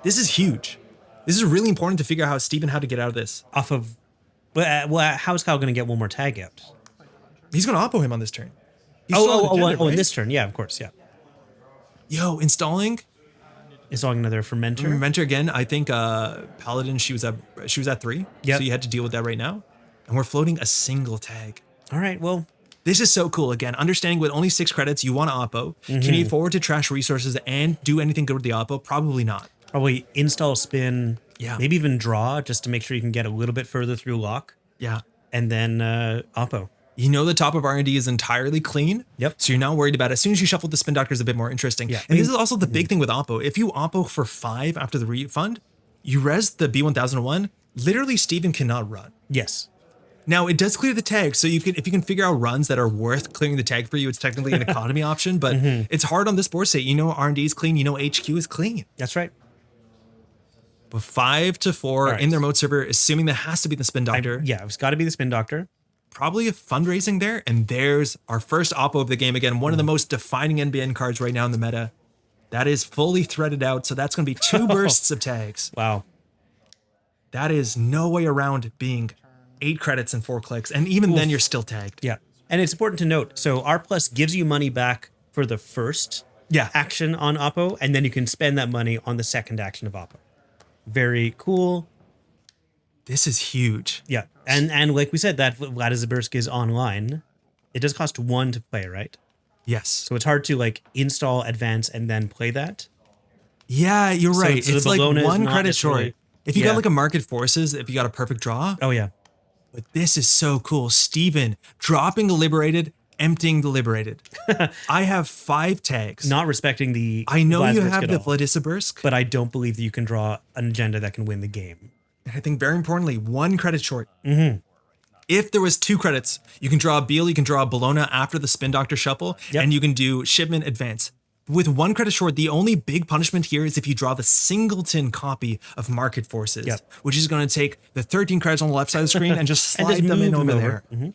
This is huge. This is really important to figure out how to get out of this. Off of... Well, how's Kyle going to get one more tag out? He's going to Oppo him on this turn. He's still on agenda, In right? this turn. Yeah, of course, yeah. Yo, installing Installing another fermenter. Fermenter again. I think Paladin, she was at 3. Yep. So you had to deal with that right now. And we're floating a single tag. All right, well... This is so cool. Again, understanding with only 6 credits, you want to Oppo. Can you afford to trash resources and do anything good with the Oppo? Probably not. Probably install, spin, Yeah. maybe even draw, just to make sure you can get a little bit further through lock. Yeah. And then Oppo. You know the top of R&D is entirely clean. Yep. So you're not worried about it. As soon as you shuffle the Spin Doctor, is a bit more interesting. Yeah. And this is also the big thing with Oppo. If you Oppo for 5 after the refund, you res the B1001, literally Steven cannot run. Yes. Now, it does clear the tag, so if you can figure out runs that are worth clearing the tag for you, it's technically an economy option, but it's hard on this board state. You know R&D is clean, you know HQ is clean. That's right. But 5 to 4 right. in their mode server, assuming that has to be the Spin Doctor. Yeah, it's got to be the Spin Doctor. Probably a fundraising there, and there's our first Oppo of the game again, one of the most defining NBN cards right now in the meta. That is fully threaded out, so that's going to be 2 bursts of tags. Wow. That is no way around being 8 credits and 4 clicks, and even then you're still tagged. Yeah. And it's important to note, so R Plus gives you money back for the first action on Oppo, and then you can spend that money on the second action of Oppo. Very cool. This is huge. Yeah. And like we said, that Vladisibirsk is online. It does cost 1 to play, right? Yes. So it's hard to like install, advance, and then play that. Yeah, you're right. it's the It's like Bologna is 1 not credit necessarily- short. If you Yeah. got like a Market Forces, if you got a perfect draw. Oh, yeah. But this is so cool. Steven dropping the Liberated, emptying the Liberated. I have 5 tags. Not respecting the I know you Vladisibirsk have at the all, Vladisibirsk, but I don't believe that you can draw an agenda that can win the game. and I think very importantly, 1 credit short. If there was 2 credits, you can draw a Beal, you can draw a Bologna after the Spin Doctor shuffle, Yep. and you can do Shipment Advance. With 1 credit short, the only big punishment here is if you draw the singleton copy of Market Forces, Yep. which is going to take the 13 credits on the left side of the screen and just And slide just them in move over them there. over.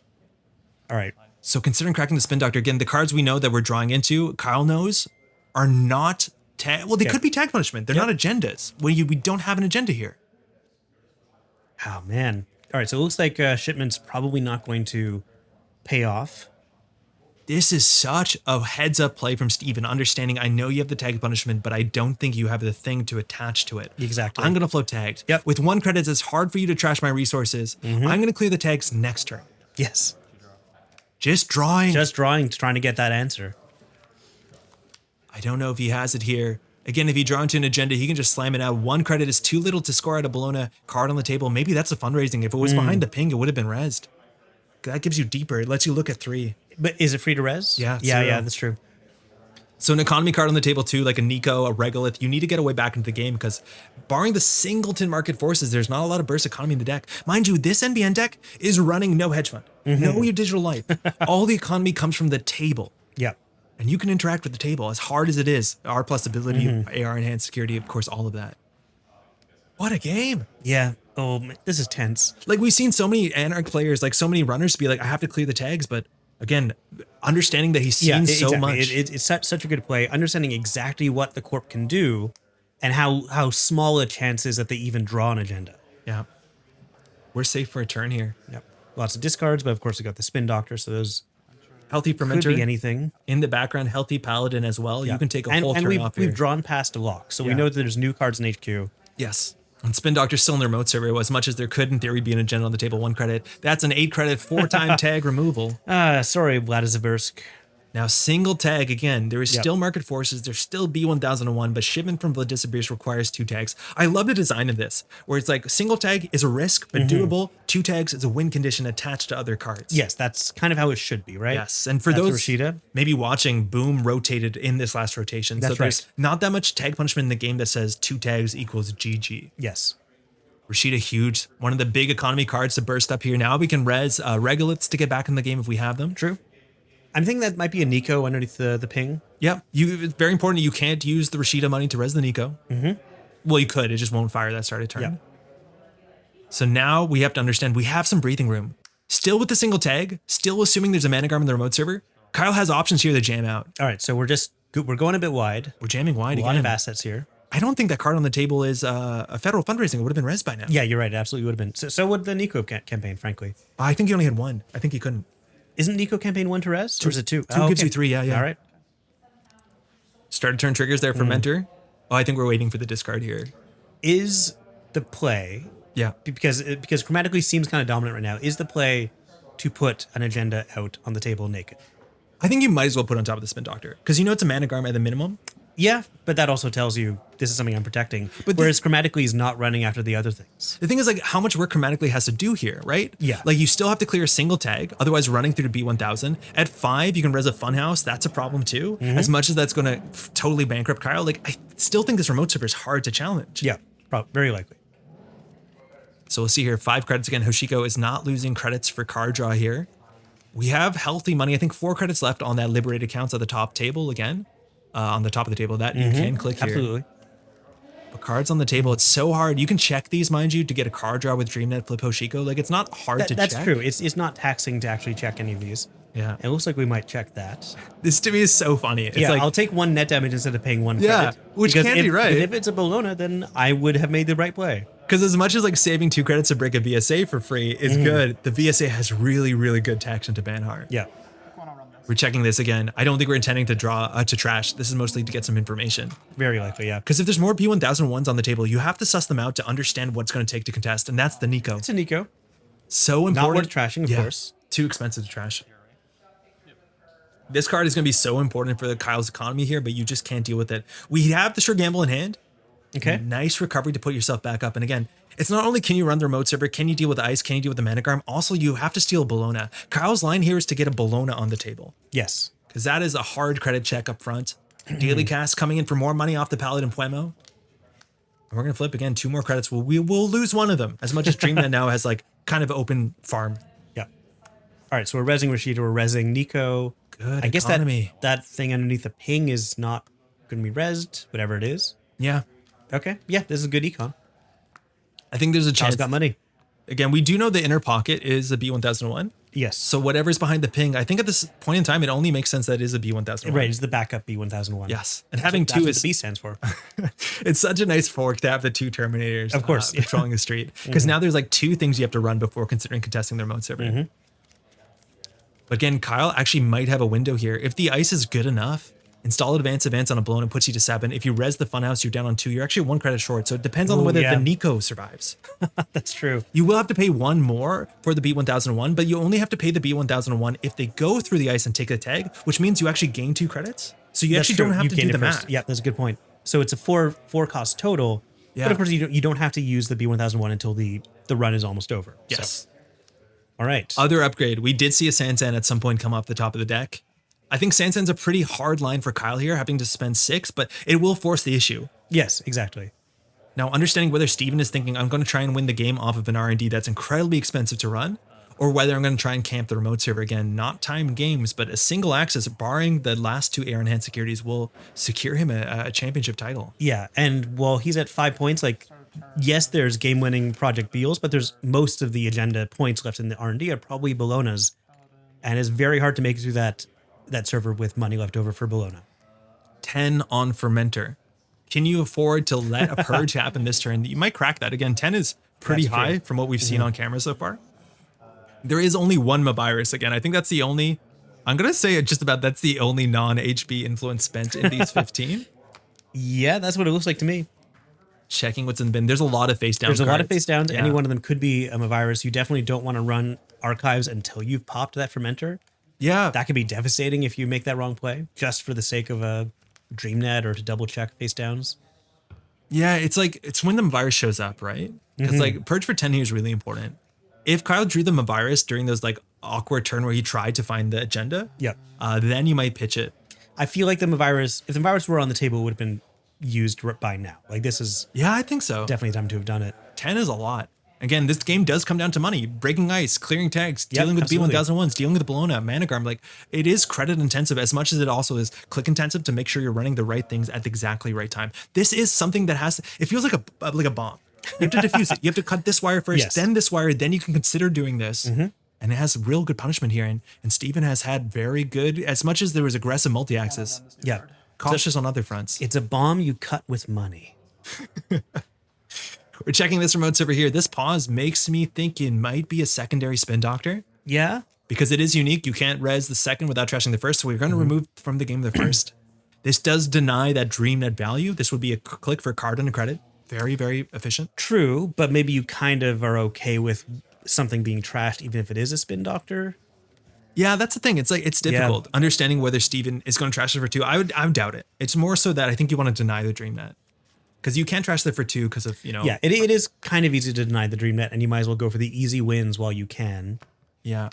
All right. So considering cracking the Spin Doctor, again, the cards we know that we're drawing into, Kyle knows, are not tag. Well, they could be tag punishment. They're not agendas. We don't have an agenda here. Oh, man. All right. So it looks like shipment's probably not going to pay off. This is such a heads up play from Steven, understanding I know you have the tag punishment, but I don't think you have the thing to attach to it. Exactly. I'm going to float tagged. Yep. With 1 credit, it's hard for you to trash my resources. I'm going to clear the tags next turn. Yes. Just drawing. Just drawing, trying to get that answer. I don't know if he has it here. Again, if he draw into an agenda, he can just slam it out. 1 credit is too little to score out a Bologna card on the table. Maybe that's a fundraising. If it was behind the ping, it would have been rezzed. That gives you deeper. It lets you look at 3. But is it free to res? Yeah, Yeah, 0. yeah, that's true. So an economy card on the table too, like a Nico, a Regolith, you need to get a way back into the game because barring the singleton market forces, there's not a lot of burst economy in the deck. Mind you, this NBN deck is running no hedge fund, no your digital life. All the economy comes from the table. Yeah. And you can interact with the table as hard as it is. R plus ability, AR enhanced security, of course, all of that. What a game. Yeah. Oh, man, this is tense. Like we've seen so many Anarch players, like so many runners be like, I have to clear the tags, but again, understanding that he's seen so much. It's such a good play. Understanding exactly what the corp can do and how small a chance is that they even draw an agenda. Yeah. We're safe for a turn here. Yep. Lots of discards, but of course we got the Spin Doctor, so those healthy fermenter. Could be anything. In the background, healthy paladin as well. Yeah. You can take a whole turn off here. We've drawn past a lock, so we know that there's new cards in HQ. Yes. And Spin Doctor's still in the remote server, as much as there could in theory be an agenda on the table, 1 credit. That's an 8 credit, 4-time tag removal. Sorry, Vladizabirsk. Now, single tag, again, there is still market forces, there's still B1001, but shipment from Vladisabirsk requires 2 tags. I love the design of this, where it's like single tag is a risk, but doable. 2 tags is a win condition attached to other cards. Yes, that's kind of how it should be, right? Yes, and for those maybe watching, Boom rotated in this last rotation. That's so there's not that much tag punishment in the game that says 2 tags equals GG. Yes. Rashida, huge. One of the big economy cards to burst up here. Now we can res Regoliths to get back in the game if we have them. True. I'm thinking that might be a Nico underneath the ping. Yeah, it's very important. You can't use the Rashida money to res the Nico. Well, you could. It just won't fire that start of turn. Yeah. So now we have to understand we have some breathing room. Still with the single tag, still assuming there's a Mana Garm in the remote server. Kyle has options here to jam out. All right, so we're going a bit wide. We're jamming wide again. A lot of assets here. I don't think that card on the table is a federal fundraising. It would have been res by now. Yeah, you're right. It absolutely would have been. So would the Nico campaign, frankly. I think he only had 1. I think he couldn't. Isn't Nico campaign 1 to res? Or is it 2? 2 gives you 3, yeah. All right. Start to turn triggers there for Mentor. Oh, I think we're waiting for the discard here. Is the play... Yeah. Because Chromatically seems kind of dominant right now. Is the play to put an agenda out on the table naked? I think you might as well put on top of the Spin Doctor. Because you know it's a Mana Garm at the minimum. Yeah, but that also tells you this is something I'm protecting. But whereas Chromatically is not running after the other things. The thing is, like, how much work Chromatically has to do here, right? Yeah. Like, you still have to clear a single tag, otherwise running through the B1000. At 5, you can res a Funhouse. That's a problem too. As much as that's going to totally bankrupt Kyle, like, I still think this remote server is hard to challenge. Yeah, very likely. So we'll see here. 5 credits again. Hoshiko is not losing credits for card draw here. We have healthy money. I think 4 credits left on that liberated accounts at the top table again. On the top of the table that you can click here. Absolutely. But cards on the table, it's so hard. You can check these, mind you, to get a card draw with DreamNet Flip Hoshiko. Like, it's not hard to check. That's true. It's not taxing to actually check any of these. Yeah. It looks like we might check that. This to me is so funny. It's like, I'll take 1 net damage instead of paying 1 credit. Which can't be right. If it's a Bologna, then I would have made the right play. Because as much as like saving 2 credits to break a VSA for free is good, the VSA has really, really good tax into Banhart. Yeah. We're checking this again. I don't think we're intending to draw to trash. This is mostly to get some information. Very likely, yeah. Because if there's more B1001s on the table, you have to suss them out to understand what's going to take to contest, and that's the Nico. It's a Nico. So important. Not worth trashing, of course. Too expensive to trash. This card is going to be so important for the Kyle's economy here, but you just can't deal with it. We have the Sure Gamble in hand. Okay. Nice recovery to put yourself back up. And again, it's not only can you run the remote server, can you deal with the ice, can you deal with the Mana Garm, also you have to steal a Bologna. Kyle's line here is to get a Bologna on the table. Yes. Because that is a hard credit check up front. Daily cast coming in for more money off the Paladin Puemo. And we're going to flip again 2 more credits. We will lose one of them, as much as DreamNet now has like kind of open farm. Yeah. All right, so we're rezzing Rashida, we're rezzing Nico. Good I guess economy. that thing underneath the ping is not going to be rezzed, whatever it is. Yeah. Okay. Yeah, this is a good econ. I think there's a chance. Kyle's got money. Again, we do know the inner pocket is a B1001. Yes. So whatever's behind the ping, I think at this point in time, it only makes sense that it is a B1001. Right, it's the backup B1001. Yes. And having 2 what is... the B stands for. It's such a nice fork to have the 2 Terminators. Of course. Patrolling the street. Because now there's like 2 things you have to run before considering contesting the remote server. But again, Kyle actually might have a window here. If the ice is good enough, install advance on a blown and puts you to 7. If you res the Funhouse, you're down on 2. You're actually 1 credit short. So it depends on whether the Nico survives. That's true. You will have to pay 1 more for the B1001, but you only have to pay the B1001 if they go through the ice and take a tag, which means you actually gain 2 credits. So you actually don't have to do the math. Yeah, that's a good point. So it's a 4 cost total. Yeah. But of course, you don't have to use the B1001 until the run is almost over. Yes. So. All right. Other upgrade. We did see a Sansan at some point come off the top of the deck. I think Sansan's a pretty hard line for Kyle here, having to spend 6, but it will force the issue. Yes, exactly. Now, understanding whether Steven is thinking, I'm going to try and win the game off of an R&D that's incredibly expensive to run, or whether I'm going to try and camp the remote server again, not timed games, but a single access, barring the last 2 air enhanced securities, will secure him a championship title. Yeah, and while he's at 5 points, like, yes, there's game-winning Project Beals, but there's most of the agenda points left in the R&D are probably Bologna's, and it's very hard to make it through that server with money left over for Bologna. 10 on Fermenter. Can you afford to let a purge happen this turn? You might crack that. Again, 10 is pretty high from what we've seen on camera so far. There is only one Mavirus. Again, I think that's the only, I'm going to say just about that's the only non-HB influence spent in these 15. Yeah, that's what it looks like to me. Checking what's in the bin. There's a lot of face downs. There's a lot of face downs. Yeah. Any one of them could be a Mavirus. You definitely don't want to run archives until you've popped that Fermenter. Yeah. That could be devastating if you make that wrong play, just for the sake of a DreamNet or to double check face downs. Yeah, it's like, it's when the Mavirus shows up, right? Because like Purge for 10 here is really important. If Kyle drew the Mavirus during those like awkward turn where he tried to find the agenda, then you might pitch it. I feel like the Mavirus, if the Mavirus were on the table, it would have been used by now. Like this is I think so. Definitely time to have done it. 10 is a lot. Again, this game does come down to money, breaking ice, clearing tags, dealing with B1001s, dealing with Bologna, Managarm. Like it is credit intensive as much as it also is click intensive to make sure you're running the right things at the exactly right time. This is something that it feels like a bomb. You have to defuse it. You have to cut this wire first, then this wire, then you can consider doing this. And it has real good punishment here. And Steven has had very good, as much as there was aggressive multi-axis. Yeah. Cautious on other fronts. It's a bomb you cut with money. We're checking this remote server here. This pause makes me think it might be a secondary Spin Doctor. Yeah. Because it is unique. You can't res the second without trashing the first. So we're going to remove from the game the first. This does deny that DreamNet value. This would be a click for a card and a credit. Very, very efficient. True, but maybe you kind of are okay with something being trashed, even if it is a Spin Doctor. Yeah, that's the thing. It's like, it's difficult understanding whether Steven is going to trash it for 2. I would doubt it. It's more so that I think you want to deny the DreamNet. Because you can't trash that for 2 because of, Yeah, it is kind of easy to deny the DreamNet, and you might as well go for the easy wins while you can. Yeah.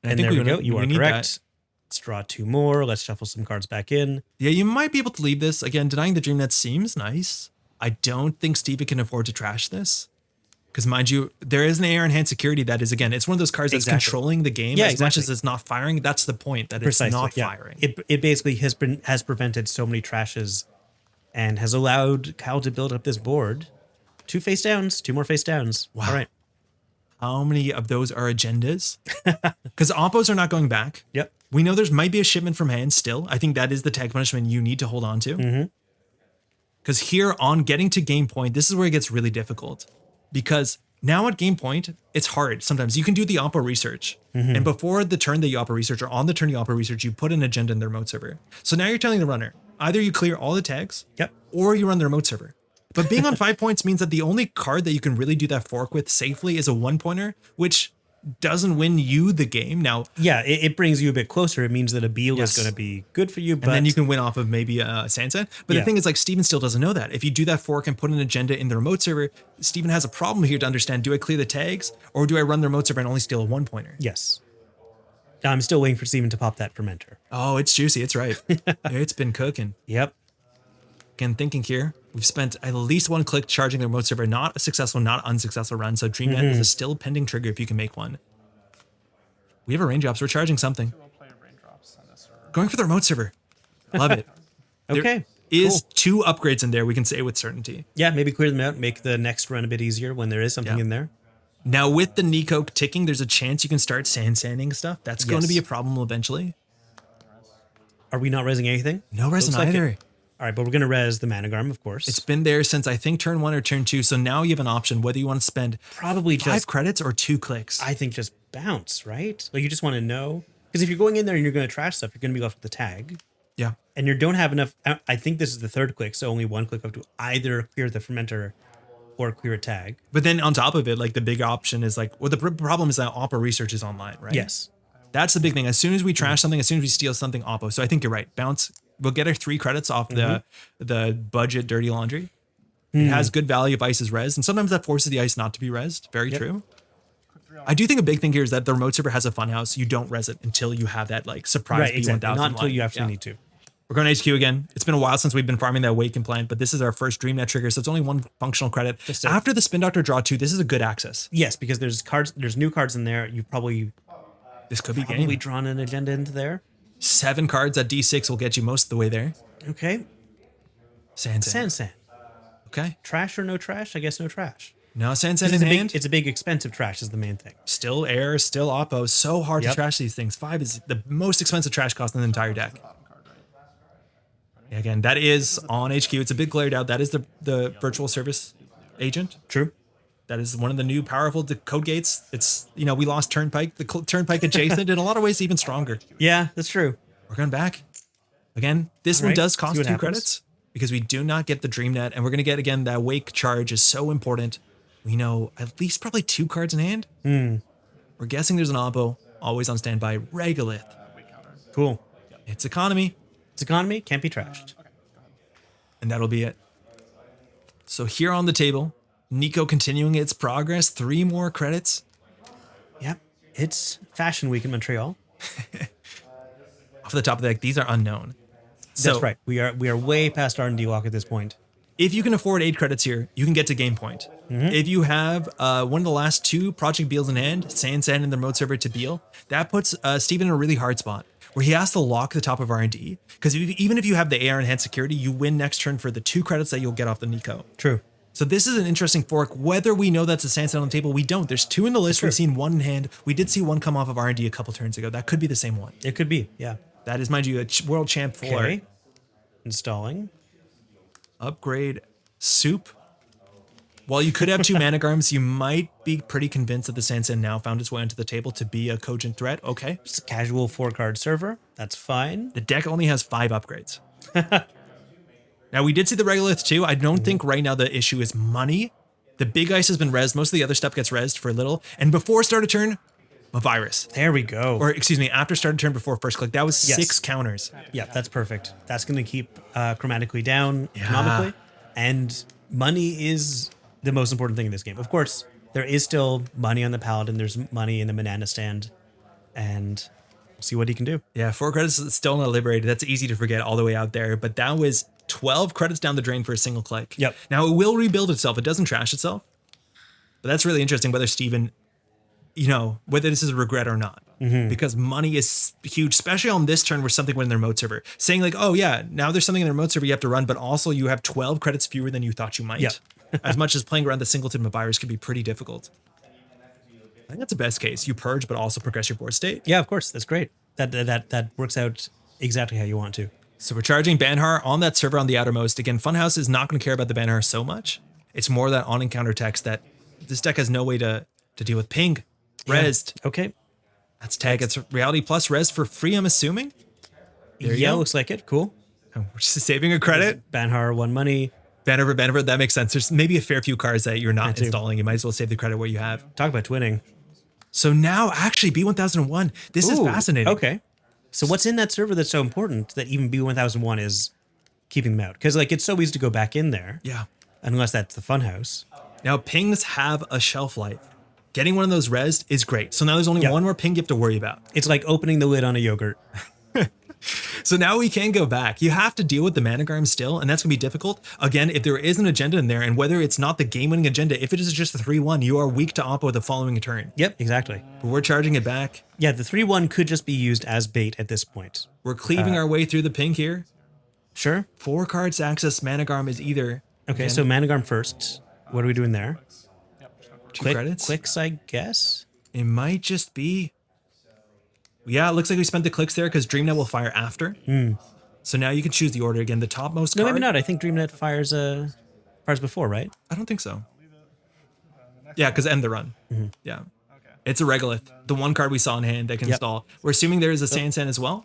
And there we go. You are correct. Let's draw 2 more. Let's shuffle some cards back in. Yeah, you might be able to leave this. Again, denying the DreamNet seems nice. I don't think Steven can afford to trash this. Because mind you, there is an AR enhanced security that is, again, it's one of those cards that's controlling the game as much as it's not firing. That's the point, that it's not firing. It basically has prevented so many trashes and has allowed Kyle to build up this board. 2 face downs, 2 more face downs. Wow. All right. How many of those are agendas? Because oppos are not going back. Yep. We know there might be a shipment from hand still. I think that is the tag punishment you need to hold on to. Because here on getting to game point, this is where it gets really difficult. Because now at game point, it's hard. Sometimes you can do the oppo research. And before the turn that you oppo research, or on the turn you oppo research, you put an agenda in the remote server. So now you're telling the runner, either you clear all the tags, or you run the remote server. But being on 5 points means that the only card that you can really do that fork with safely is a 1-pointer, which doesn't win you the game. Now, it brings you a bit closer. It means that a Beal is going to be good for you. But and then you can win off of maybe a Sansan. But the thing is, like, Steven still doesn't know that. If you do that fork and put an agenda in the remote server, Steven has a problem here to understand, do I clear the tags or do I run the remote server and only steal a 1-pointer? Yes. I'm still waiting for Steven to pop that Fermenter. Oh, it's juicy. It's right. It's been cooking. Yep. Again, thinking here, we've spent at least 1 click charging the remote server, not a successful, not unsuccessful run. So DreamNet is a still pending trigger if you can make one. We have a raindrops. We're charging something. Going for the remote server. Love it. Okay. There is 2 upgrades in there, we can say with certainty. Yeah, maybe clear them out, make the next run a bit easier when there is something in there. Now, with the Nico ticking, there's a chance you can start sanding stuff. That's going to be a problem eventually. Are we not resing anything? No resing either. All right, but we're going to res the Managarm, of course. It's been there since, I think, turn 1 or turn 2. So now you have an option whether you want to spend probably 5 credits or 2 clicks. I think just bounce, right? Like, you just want to know. Because if you're going in there and you're going to trash stuff, you're going to be left with the tag. Yeah. And you don't have enough. I think this is the 3rd click, so only 1 click up to either clear the Fermenter or clear a tag. But then on top of it, like, the big option is like, well, the problem is that oppo research is online, right? Yes. That's the big thing. As soon as we trash something, as soon as we steal something, oppo. So I think you're right. Bounce. We'll get our 3 credits off the budget dirty laundry. It has good value if ice is rezzed, and sometimes that forces the ice not to be rezzed. Very true. I do think a big thing here is that the remote server has a funhouse. You don't res it until you have that like surprise Right, B1000 exactly. Not until line. you actually need to. We're going to HQ again. It's been a while since we've been farming that Awaken plant, but this is our first DreamNet trigger, so it's only one functional credit. After the Spin Doctor draw 2, this is a good access. Yes, because there's new cards in there. You've This could be game. drawn an agenda into there. 7 cards at D6 will get you most of the way there. Okay. Sand. Okay. Trash or no trash? I guess no trash. No Sand in hand. It's a big expensive trash is the main thing. Still air, still oppo. So hard to trash these things. 5 is the most expensive trash cost in the entire deck. Again, that is on HQ. It's a bit glared out. That is the virtual service agent. True. That is one of the new powerful code gates. It's, we lost Turnpike, the Turnpike adjacent, in a lot of ways even stronger. Yeah, that's true. We're going back. Again, this one does cost 2 credits because we do not get the DreamNet, and we're going to get, again, that Wake charge is so important. We know at least probably 2 cards in hand. We're guessing there's an oppo, always on standby, Regolith. Cool. It's economy. It's economy, can't be trashed. And that'll be it. So here on the table, Nico continuing its progress, 3 more credits. Yep. It's Fashion Week in Montreal. Off the top of the deck, these are unknown. So, that's right. We are way past R&D walk at this point. If you can afford 8 credits here, you can get to game point. If you have one of the last 2 Project Beals in hand, Sand and the remote server to Beal, that puts Steven in a really hard spot where he has to lock the top of R&D. Because even if you have the AR enhanced security, you win next turn for the 2 credits that you'll get off the Nico. True. So this is an interesting fork. Whether we know that's a Sand on the table, we don't. There's 2 in the list. We've seen 1 in hand. We did see 1 come off of R&D a couple turns ago. That could be the same one. It could be, yeah. That is, mind you, a World Champ 4. Okay. Installing. Upgrade Soup. While you could have 2 Managarms, you might be pretty convinced that the Sansan now found its way onto the table to be a cogent threat. Okay. Just a casual 4-card server. That's fine. The deck only has 5 upgrades. Now, we did see the Regolith too. I don't think right now the issue is money. The big ice has been rezzed. Most of the other stuff gets rezzed for a little. And before start of turn, a virus. There we go. Or, excuse me, after start of turn before first click. That was 6 counters. Yeah, that's perfect. That's going to keep chromatically down economically. And money is the most important thing in this game. Of course, there is still money on the Paladin. There's money in the Banana Stand. And we'll see what he can do. Yeah, 4 credits is still not liberated. That's easy to forget all the way out there. But that was 12 credits down the drain for a single click. Yep. Now, it will rebuild itself. It doesn't trash itself. But that's really interesting whether Steven, whether this is a regret or not. Because money is huge, especially on this turn where something went in their remote server. Saying like, oh yeah, now there's something in their remote server you have to run, but also you have 12 credits fewer than you thought you might. Yep. As much as playing around the singleton of virus can be pretty difficult. I think that's the best case. You purge, but also progress your board state. Yeah, of course. That's great. That works out exactly how you want to. So we're charging Banhar on that server on the outermost. Again, Funhouse is not going to care about the Banhar so much. It's more that on-encounter text that this deck has no way to deal with. Ping, rezzed. Yeah. Okay. That's tag. It's reality plus res for free, I'm assuming. There you go. Looks like it. Cool. We're just saving a credit. Banhar 1 money. Banner, that makes sense. There's maybe a fair few cards that you're not installing. You might as well save the credit where you have. Talk about twinning. So now, actually, B1001, this is fascinating. Okay. So what's in that server that's so important that even B1001 is keeping them out? Because it's so easy to go back in there. Yeah. Unless that's the funhouse. Now, pings have a shelf life. Getting one of those rezzed is great. So now there's only one more ping you have to worry about. It's like opening the lid on a yogurt. So now we can go back. You have to deal with the Managarm still, and that's going to be difficult. Again, if there is an agenda in there, and whether it's not the game-winning agenda, if it is just the 3-1, you are weak to oppo the following turn. Yep, exactly. But we're charging it back. Yeah, the 3-1 could just be used as bait at this point. We're cleaving our way through the ping here. Sure. 4 cards to access Managarm is either... Okay, so Managarm first. What are we doing there? 2 credits? Clicks, I guess? It might just be... Yeah, it looks like we spent the clicks there because DreamNet will fire after. So now you can choose the order again. The topmost card... No, maybe not. I think DreamNet fires before, right? I don't think so. Yeah, because end the run. Yeah. It's a Regolith. The 1 card we saw in hand that can install. We're assuming there is a Sansan as well.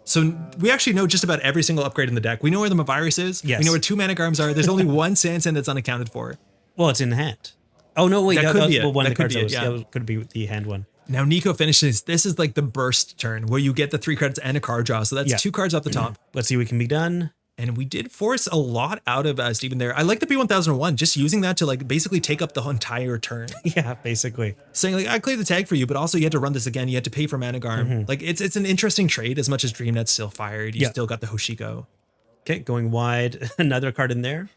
So we actually know just about every single upgrade in the deck. We know where the Mavirus is. Yes. We know where 2 Managarms are. There's only 1 Sansan that's unaccounted for. Well, it's in the hand. Oh, no, wait. That could be it. Well, one of That the could cards be it, yeah. could be the hand one. Now Nico finishes. This is like the burst turn where you get the 3 credits and a card draw. So that's 2 cards off the top. Let's see what can be done. And we did force a lot out of Steven there. I like the B1001, just using that to like basically take up the entire turn. Yeah, basically. Saying like, I cleared the tag for you, but also you had to run this again. You had to pay for Mana Garm. Like it's an interesting trade. As much as DreamNet's still fired, you still got the Hoshiko. Okay, going wide, another card in there.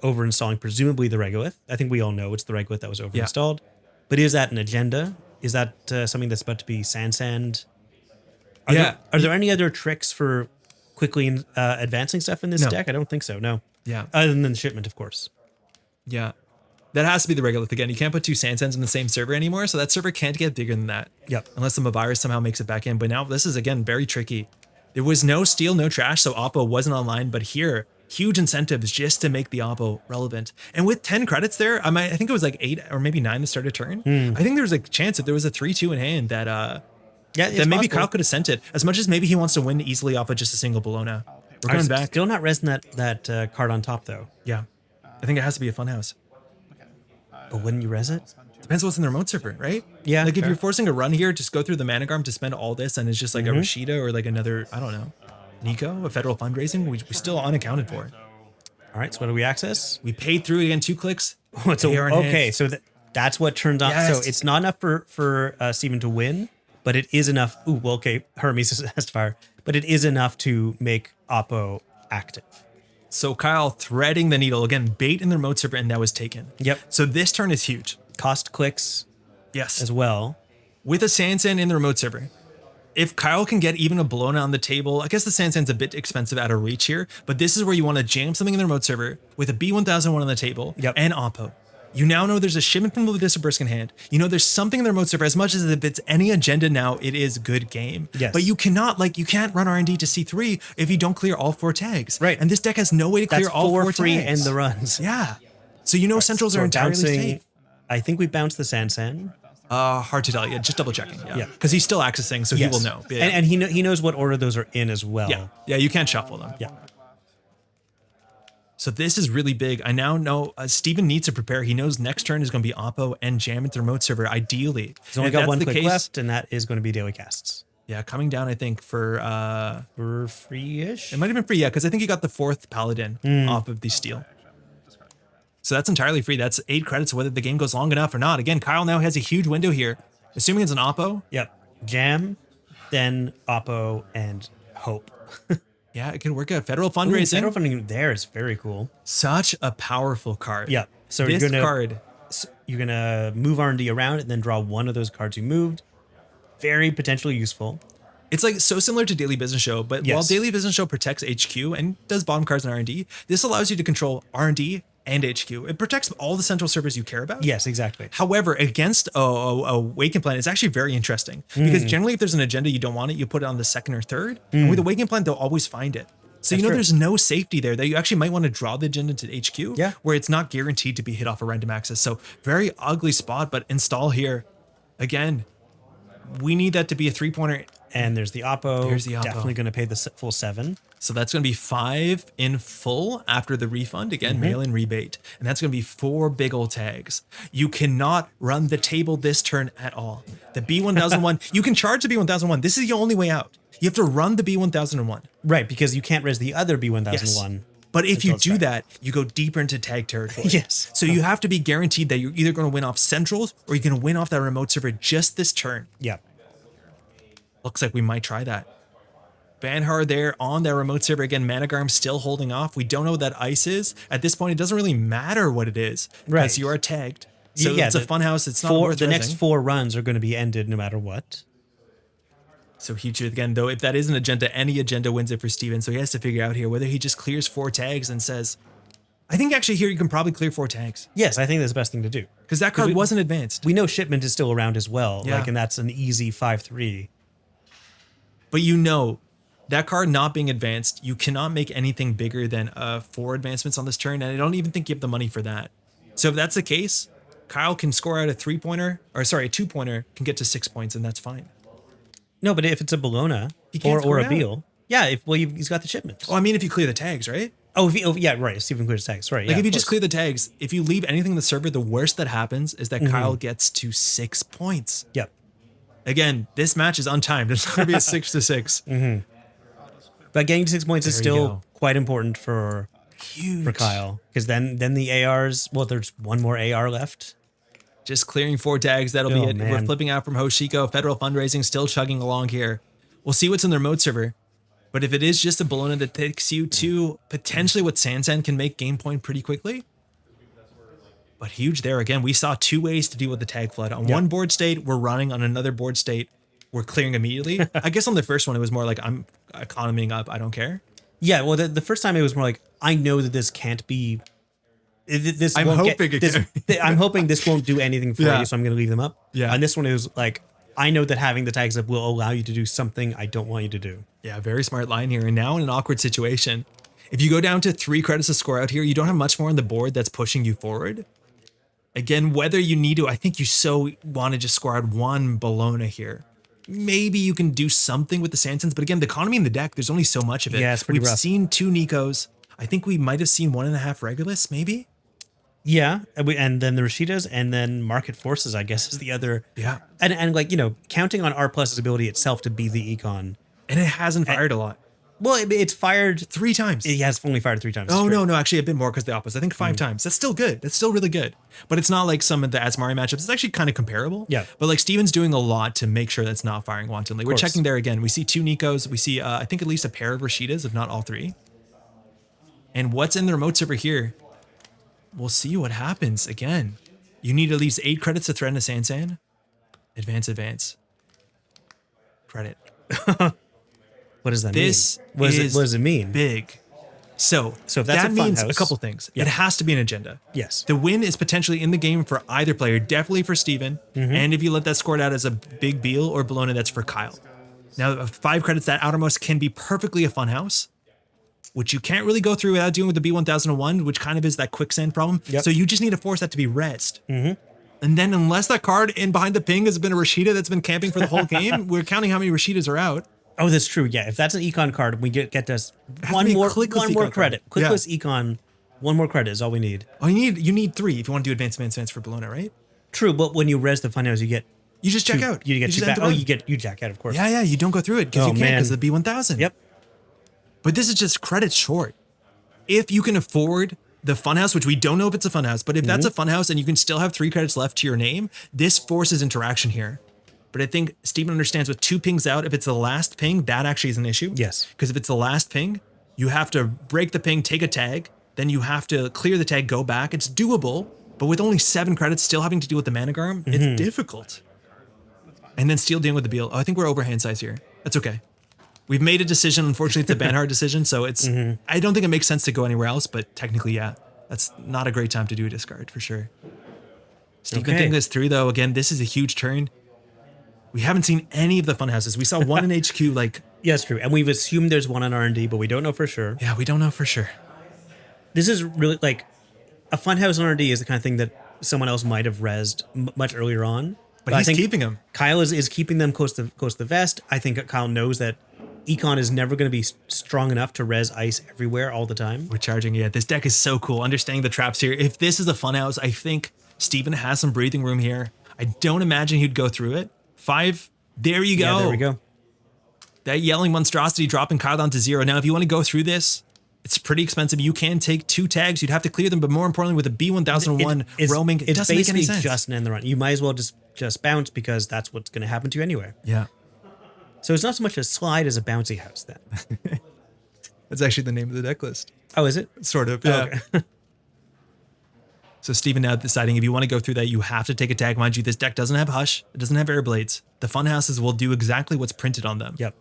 Over installing presumably the Regolith. I think we all know it's the Regolith that was over installed. But is that an agenda? Is that something that's about to be Sand? Are there any other tricks for quickly advancing stuff in this deck? I don't think so. No. Yeah. Other than the shipment, of course. Yeah. That has to be the Regolith again. You can't put two Sands in the same server anymore, so that server can't get bigger than that. Yep. Unless the virus somehow makes it back in. But now this is again very tricky. There was no steal, no trash, so Oppo wasn't online. But here, huge incentives just to make the Oppo relevant. And with 10 credits there, I think it was like 8 or maybe 9 to start a turn. I think there was a chance that there was a 3-2 in hand that that maybe Kyle could have sent it. As much as maybe he wants to win easily off of just a single Bologna. We're coming back. Still not resing that card on top though. Yeah. I think it has to be a Funhouse. But wouldn't you res it? Depends what's in the remote server, right? Yeah. Like if you're forcing a run here, just go through the Mana Garm to spend all this and it's just like a Rashida or like another, I don't know, Nico, a federal fundraising, we still unaccounted for. All right, so what do we access? We paid through it again, 2 clicks. Okay, so that's what turns on. Yes. So it's not enough for Steven to win, but it is enough. Ooh, well, okay, Hermes has to fire, but it is enough to make Oppo active. So Kyle threading the needle, again, bait in the remote server, and that was taken. Yep. So this turn is huge. Cost clicks Yes. as well. With a Sand in the remote server. If Kyle can get even a Bologna on the table, I guess the Sand's a bit expensive out of reach here, but this is where you want to jam something in the remote server with a B1001 on the table and Oppo. You now know there's a shipment from the Dispersk in hand. You know there's something in the remote server. As much as if it's any agenda now, it is good game. Yes. But you cannot, you can't run R&D to C3 if you don't clear all 4 tags. Right. And this deck has no way to clear all 4 free tags. and the runs. Yeah. So you know Centrals are entirely safe. I think we bounced the Sand. Hard to tell. Yeah, just double checking. Yeah. Because he's still accessing, so he will know. Yeah. And he knows what order those are in as well. Yeah. Yeah, you can't shuffle them. Yeah. So this is really big. I now know Steven needs to prepare. He knows next turn is going to be Oppo and jam into the remote server, ideally. He's only got 1 click left, and that is going to be daily casts. Yeah, coming down, I think, for free-ish? It might have been free, yeah, because I think he got the 4th Paladin off of the steal. So that's entirely free. That's 8 credits, whether the game goes long enough or not. Again, Kyle now has a huge window here. Assuming it's an Oppo. Yep. Jam, then Oppo, and Hope. Yeah, it can work out. Federal fundraising. Federal funding there is very cool. Such a powerful card. Yeah. So this you're gonna move R&D around and then draw one of those cards you moved. Very potentially useful. It's like so similar to Daily Business Show, but while Daily Business Show protects HQ and does bottom cards and R&D, this allows you to control R&D and HQ. It protects all the central servers you care about. Yes, exactly. However, against a Waken Plan, it's actually very interesting because generally if there's an agenda you don't want it, you put it on the 2nd or 3rd. And with a Waken Plan, they'll always find it. So you know there's no safety there that you actually might want to draw the agenda to HQ where it's not guaranteed to be hit off a random access. So very ugly spot, but install here. Again, we need that to be a 3-pointer. And there's the Oppo. There's the Oppo. Definitely going to pay the full 7. So that's going to be 5 in full after the refund. Again, mail-in rebate. And that's going to be 4 big old tags. You cannot run the table this turn at all. The B1001, you can charge the B1001. This is the only way out. You have to run the B1001. Right, because you can't res the other B1001. Yes. But if you do that, you go deeper into tag territory. Yes. So you have to be guaranteed that you're either going to win off centrals or you're going to win off that remote server just this turn. Yeah. Looks like we might try that. Banhar there on that remote server. Again, Mana Garm still holding off. We don't know what that ice is. At this point, it doesn't really matter what it is. Right. Because you are tagged. So it's a funhouse. It's not worth the resing. next 4 runs are going to be ended no matter what. So huge again, though, if that is an agenda, any agenda wins it for Steven. So he has to figure out here whether he just clears 4 tags and says, I think actually here you can probably clear 4 tags. Yes, I think that's the best thing to do. Because that card wasn't advanced. We know shipment is still around as well. Yeah. And that's an easy 5-3. But you know, that card not being advanced, you cannot make anything bigger than 4 advancements on this turn. And I don't even think you have the money for that. So if that's the case, Kyle can score out a 3-pointer, or sorry, a 2-pointer, can get to 6 points, and that's fine. No, but if it's a Bologna or a Beal, he's got the shipment. Oh, I mean, if you clear the tags, right? Yeah, right. Steven clears tags, right? Like if you just clear the tags, if you leave anything in the server, the worst that happens is that Kyle gets to 6 points. Yep. Again, this match is untimed. It's going to be a 6-6. But getting to 6 points is still quite important for Huge. Kyle, because then the ARs. Well, there's one more AR left. Just clearing 4 tags. That'll be it. Man. We're flipping out from Hoshiko. Federal fundraising still chugging along here. We'll see what's in the remote server. But if it is just a Bologna that takes you to potentially what Sansan can make game point pretty quickly. But huge there. Again, we saw 2 ways to deal with the tag flood. On one board state, we're running. On another board state, we're clearing immediately. I guess on the first one, it was more like, I'm economying up. I don't care. Yeah, well, the first time it was more like, I know that this can't be. This I'm won't hoping get, this, I'm hoping this won't do anything for you, so I'm going to leave them up. Yeah. And this one is like, I know that having the tags up will allow you to do something I don't want you to do. Yeah, very smart line here. And now in an awkward situation, if you go down to 3 credits to score out here, you don't have much more on the board that's pushing you forward. Again, whether you need to, I think you so want to just score out 1 Bologna here. Maybe you can do something with the Sansons, but again, the economy in the deck, there's only so much of it. Yeah, it's pretty We've rough. seen 2 Nikos. I think we might have seen 1.5 Regulus, maybe? Yeah, and then the Rashidas, and then Market Forces, I guess, is the other. Yeah. And like, you know, counting on R+'s ability itself to be the econ. And it hasn't fired a lot. Well, it's fired 3 times. It has only fired 3 times. Oh, no, actually a bit more because the opposite. I think 5 times. That's still good. That's still really good. But it's not like some of the Asmari matchups. It's actually kind of comparable. Yeah. But like Steven's doing a lot to make sure that's not firing wantonly. We're checking there again. We see 2 Nikos. We see, I think, at least a pair of Rashidas, if not all 3. And what's in the remote server here? We'll see what happens. Again, you need at least 8 credits to threaten a Sansan. Advance. Credit. What does that This mean? What does it mean? Big. So if that's that a means funhouse- a couple things. Yeah. It has to be an agenda. Yes. The win is potentially in the game for either player, definitely for Steven. And if you let that scored out as a big Beal or Bologna, that's for Kyle. Now, 5 credits, that outermost can be perfectly a funhouse, which you can't really go through without dealing with the B1001, which kind of is that quicksand problem. Yep. So you just need to force that to be rezzed. And then unless that card in behind the ping has been a Rashida that's been camping for the whole game, we're counting how many Rashidas are out. Oh, that's true. Yeah, if that's an econ card, we get this to one be a more clickless econ credit. card. Yeah. Clickless econ, 1 more credit is all we need. Oh, you need 3 if you want to do advance for Bologna, right? True, but when you res the funhouse, you get You just check 2 out. You get just 2 back. end Oh, the run. you jack out, of course. Yeah, you don't go through it because Oh, you can't because man. of the B1000. Yep. But this is just credit short. If you can afford the funhouse, which we don't know if it's a funhouse, but if that's a funhouse and you can still have 3 credits left to your name, this forces interaction here. But I think Steven understands with 2 pings out, if it's the last ping, that actually is an issue. Yes. Because if it's the last ping, you have to break the ping, take a tag, then you have to clear the tag, go back. It's doable, but with only 7 credits, still having to deal with the Managarm, it's difficult. And then still dealing with the Beal. Oh, I think we're over hand size here. That's okay. We've made a decision. Unfortunately, it's a Banhart decision, so it's. I don't think it makes sense to go anywhere else, but technically, yeah, that's not a great time to do a discard for sure. Steven thinking this through, though. Again, this is a huge turn. We haven't seen any of the funhouses. We saw 1 in HQ, like. Yeah, it's true. And we've assumed there's 1 on R&D, but we don't know for sure. Yeah, we don't know for sure. This is really like a funhouse on R&D is the kind of thing that someone else might have rezzed much earlier on. But I he's think keeping them. Kyle is keeping them close to the vest. I think Kyle knows that Econ is never going to be strong enough to res ice everywhere all the time. We're charging. Yeah, this deck is so cool. Understanding the traps here. If this is a funhouse, I think Steven has some breathing room here. I don't imagine he'd go through it. 5. There you go. Yeah, there we go. That yelling monstrosity dropping Kyle down to 0. Now, if you want to go through this, it's pretty expensive. You can take 2 tags. You'd have to clear them, but more importantly, with a B1001 roaming, it doesn't make any sense. It's just an end the run. You might as well just bounce because that's what's going to happen to you anyway. Yeah. So it's not so much a slide as a bouncy house then. That's actually the name of the deck list. Oh, is it? Sort of, Oh, yeah. okay. So Steven now deciding if you want to go through that, you have to take a tag. Mind you, this deck doesn't have Hush. It doesn't have Air Blades. The funhouses will do exactly what's printed on them. Yep.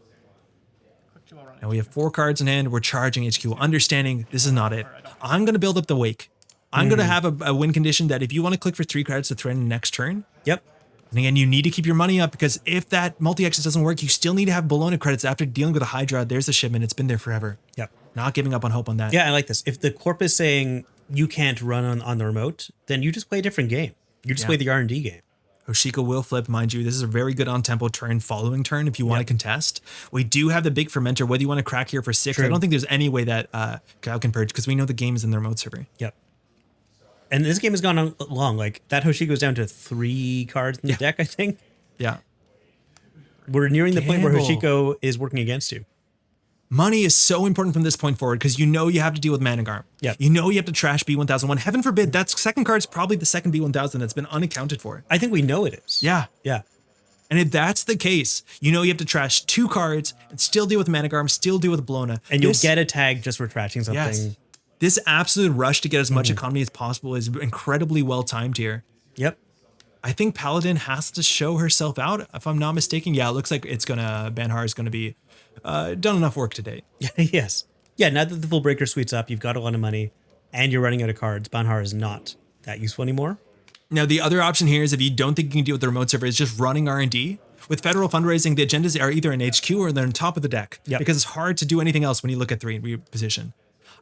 Now we have 4 cards in hand. We're charging HQ, understanding this is not it. I'm going to build up the Wake. I'm going to have a win condition that if you want to click for 3 credits to threaten next turn, Yep. and again, you need to keep your money up because if that multi-access doesn't work, you still need to have Bologna credits after dealing with a Hydra. There's the shipment. It's been there forever. Yep. Not giving up on hope on that. Yeah, I like this. If the corp is saying you can't run on the remote, then you just play a different game. You just play the R&D game. Hoshiko will flip, mind you. This is a very good on-tempo turn, following turn if you want to contest. We do have the big fermenter, whether you want to crack here for 6. True. I don't think there's any way that Kyle can purge because we know the game is in the remote server. Yep. And this game has gone on long. Like, that Hoshiko's down to 3 cards in the deck, I think. Yeah. We're nearing the point where Gamble. Hoshiko is working against you. Money is so important from this point forward because you have to deal with Managarm. Yep. You have to trash B1001. Heaven forbid, that second card's probably the second B1000 that's been unaccounted for. I think we know it is. Yeah. Yeah. And if that's the case, you have to trash 2 cards and still deal with Managarm, still deal with Blona. And you'll get a tag just for trashing something. Yes. This absolute rush to get as much economy as possible is incredibly well timed here. Yep. I think Paladin has to show herself out, if I'm not mistaken. Yeah, it looks like Banhar is going to be done enough work today. Yes. Yeah, now that the full breaker suite's up, you've got a lot of money, and you're running out of cards. Banhar is not that useful anymore. Now, the other option here is if you don't think you can deal with the remote server, is just running R&D. With federal fundraising, the agendas are either in HQ or they're on top of the deck. Yep. Because it's hard to do anything else when you look at 3 and reposition.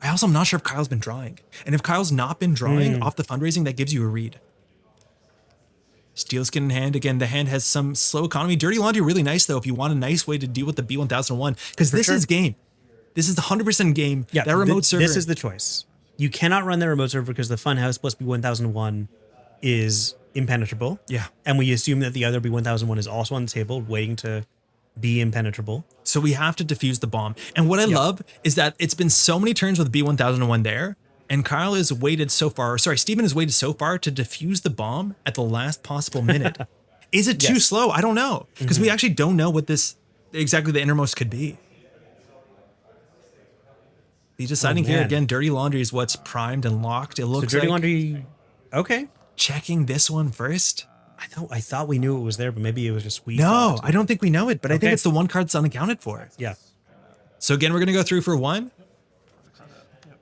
I also am not sure if Kyle's been drawing. And if Kyle's not been drawing off the fundraising, that gives you a read. Steel skin in hand. Again, the hand has some slow economy. Dirty Laundry, really nice, though, if you want a nice way to deal with the B1001. Because this is game. This is the 100% game. Yeah, that remote server. This is the choice. You cannot run the remote server because the Funhouse plus B1001 is impenetrable. Yeah. And we assume that the other B1001 is also on the table waiting to be impenetrable. So we have to defuse the bomb. And what I love is that it's been so many turns with B1001 there, and Kyle has waited so far, Steven has waited so far to defuse the bomb at the last possible minute. Is it too slow? I don't know. Because we actually don't know what exactly the innermost could be. The deciding here, again, Dirty Laundry is what's primed and locked. It looks Dirty like Laundry, okay. Checking this one first. I thought we knew it was there, but maybe it was just weak. No, I don't think we know it, but I think it's the one card that's unaccounted for. Yeah. So again, we're going to go through for 1.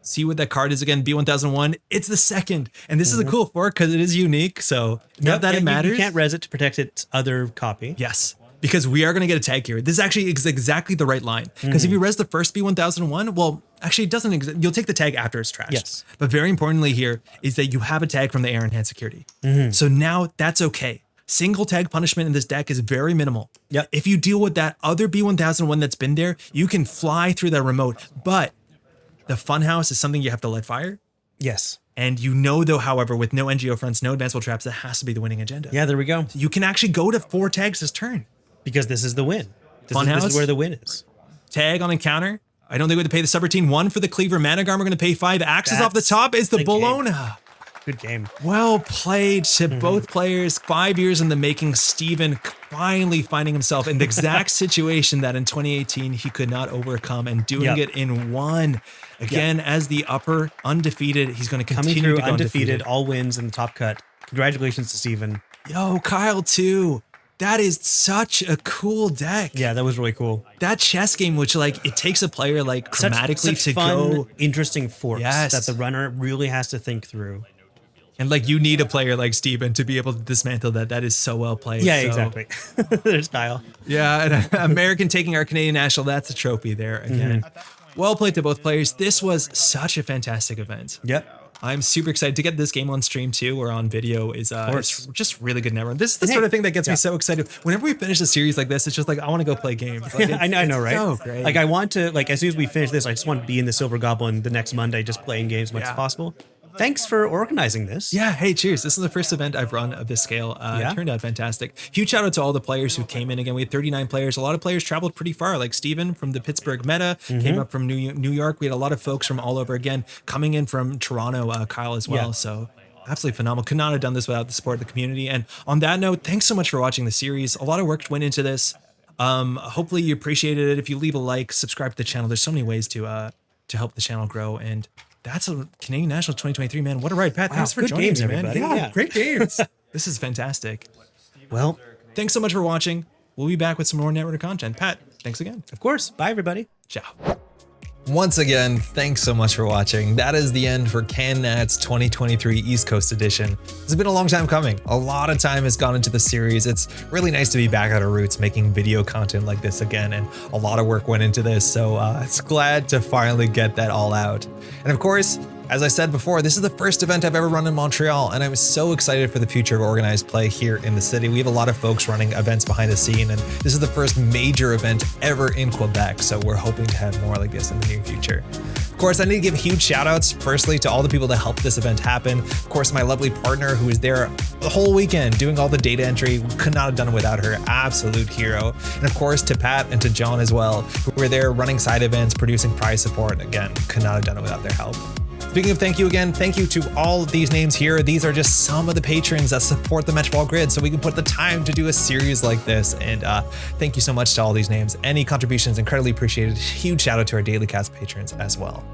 See what that card is again, B1001. It's the second. And this is a cool fork because it is unique. So not that it matters. You can't res it to protect its other copy. Yes, because we are going to get a tag here. This actually is exactly the right line. Because if you res the first B1001, well, actually it doesn't, you'll take the tag after it's trashed. Yes. But very importantly here is that you have a tag from the air enhanced security. So now that's okay. Single tag punishment in this deck is very minimal. Yep. If you deal with that other B1001 that's been there, you can fly through that remote. But the Funhouse is something you have to let fire. Yes. And though, however, with no NGO fronts, no advanceable traps, that has to be the winning agenda. Yeah, there we go. You can actually go to 4 tags this turn. Because this is the win. Funhouse. This is where the win is. Tag on encounter. I don't think we have to pay the subroutine 1 for the Cleaver. Managarm, we're going to pay 5. Axes off the top is the Bologna. Good game. Well played to both players. 5 years in the making. Steven finally finding himself in the exact situation that in 2018 he could not overcome, and doing it in 1. Again, as the upper undefeated, he's going to continue Coming through to go undefeated, all wins in the top cut. Congratulations to Steven. Yo, Kyle too. That is such a cool deck. Yeah, that was really cool. That chess game, which it takes a player chromatically such to fun, go. interesting forks Yes. that the runner really has to think through. And you need a player like Steven to be able to dismantle that. That is so well played. Yeah, So, exactly. There's Kyle. Yeah, and American taking our Canadian national. That's a trophy there again. Well played to both players. This was such a fantastic event. Yep. I'm super excited to get this game on stream too, or on video. It's just really good network. This is the sort of thing that gets me so excited. Whenever we finish a series like this, it's just I want to go play games. I know, right? So great. I want to, as soon as we finish this, I just want to be in the Silver Goblin the next Monday, just playing games as much as possible. Thanks for organizing this. Yeah, hey, cheers. This is the first event I've run of this scale. It turned out fantastic. Huge shout out to all the players who came in. Again, we had 39 players. A lot of players traveled pretty far, like Steven from the Pittsburgh Meta, came up from New York. We had a lot of folks from all over, again, coming in from Toronto, Kyle as well. So absolutely phenomenal. Could not have done this without the support of the community. And on that note, thanks so much for watching the series. A lot of work went into this. Hopefully you appreciated it. If you leave a like, subscribe to the channel. There's so many ways to help the channel grow. And that's a Canadian National 2023, man. What a ride, Pat. Thanks for joining me, man. Everybody. Yeah, great games. This is fantastic. Well, thanks so much for watching. We'll be back with some more Netrunner content. Pat, thanks again. of course. Bye, everybody. Ciao. Once again, thanks so much for watching. That is the end for CanNat's 2023 East Coast edition. It's been a long time coming. A lot of time has gone into the series. It's really nice to be back at our roots, making video content like this again, and a lot of work went into this, so it's glad to finally get that all out. And of course, As I said before, this is the first event I've ever run in Montreal, and I'm so excited for the future of organized play here in the city. We have a lot of folks running events behind the scene, and this is the first major event ever in Quebec, so we're hoping to have more like this in the near future. Of course, I need to give huge shout outs, firstly, to all the people that helped this event happen. Of course, my lovely partner who was there the whole weekend doing all the data entry. We could not have done it without her. Absolute hero. And of course, to Pat and to John as well, who were there running side events, producing prize support. Again, could not have done it without their help. Speaking of thank you again, thank you to all of these names here. These are just some of the patrons that support the Metropole Grid so we can put the time to do a series like this. And thank you so much to all these names. Any contributions incredibly appreciated. Huge shout out to our Daily Cast patrons as well.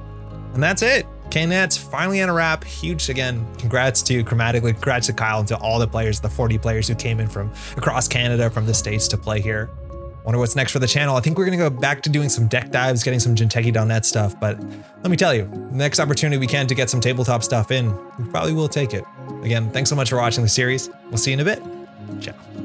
And that's it. KNet's finally on a wrap. Huge, again, congrats to Chromatically, congrats to Kyle and to all the players, the 40 players who came in from across Canada, from the States to play here. Wonder what's next for the channel. I think we're gonna go back to doing some deck dives, getting some Jinteki.net stuff, but let me tell you, the next opportunity we can to get some tabletop stuff in, we probably will take it. Again, thanks so much for watching the series. We'll see you in a bit. Ciao.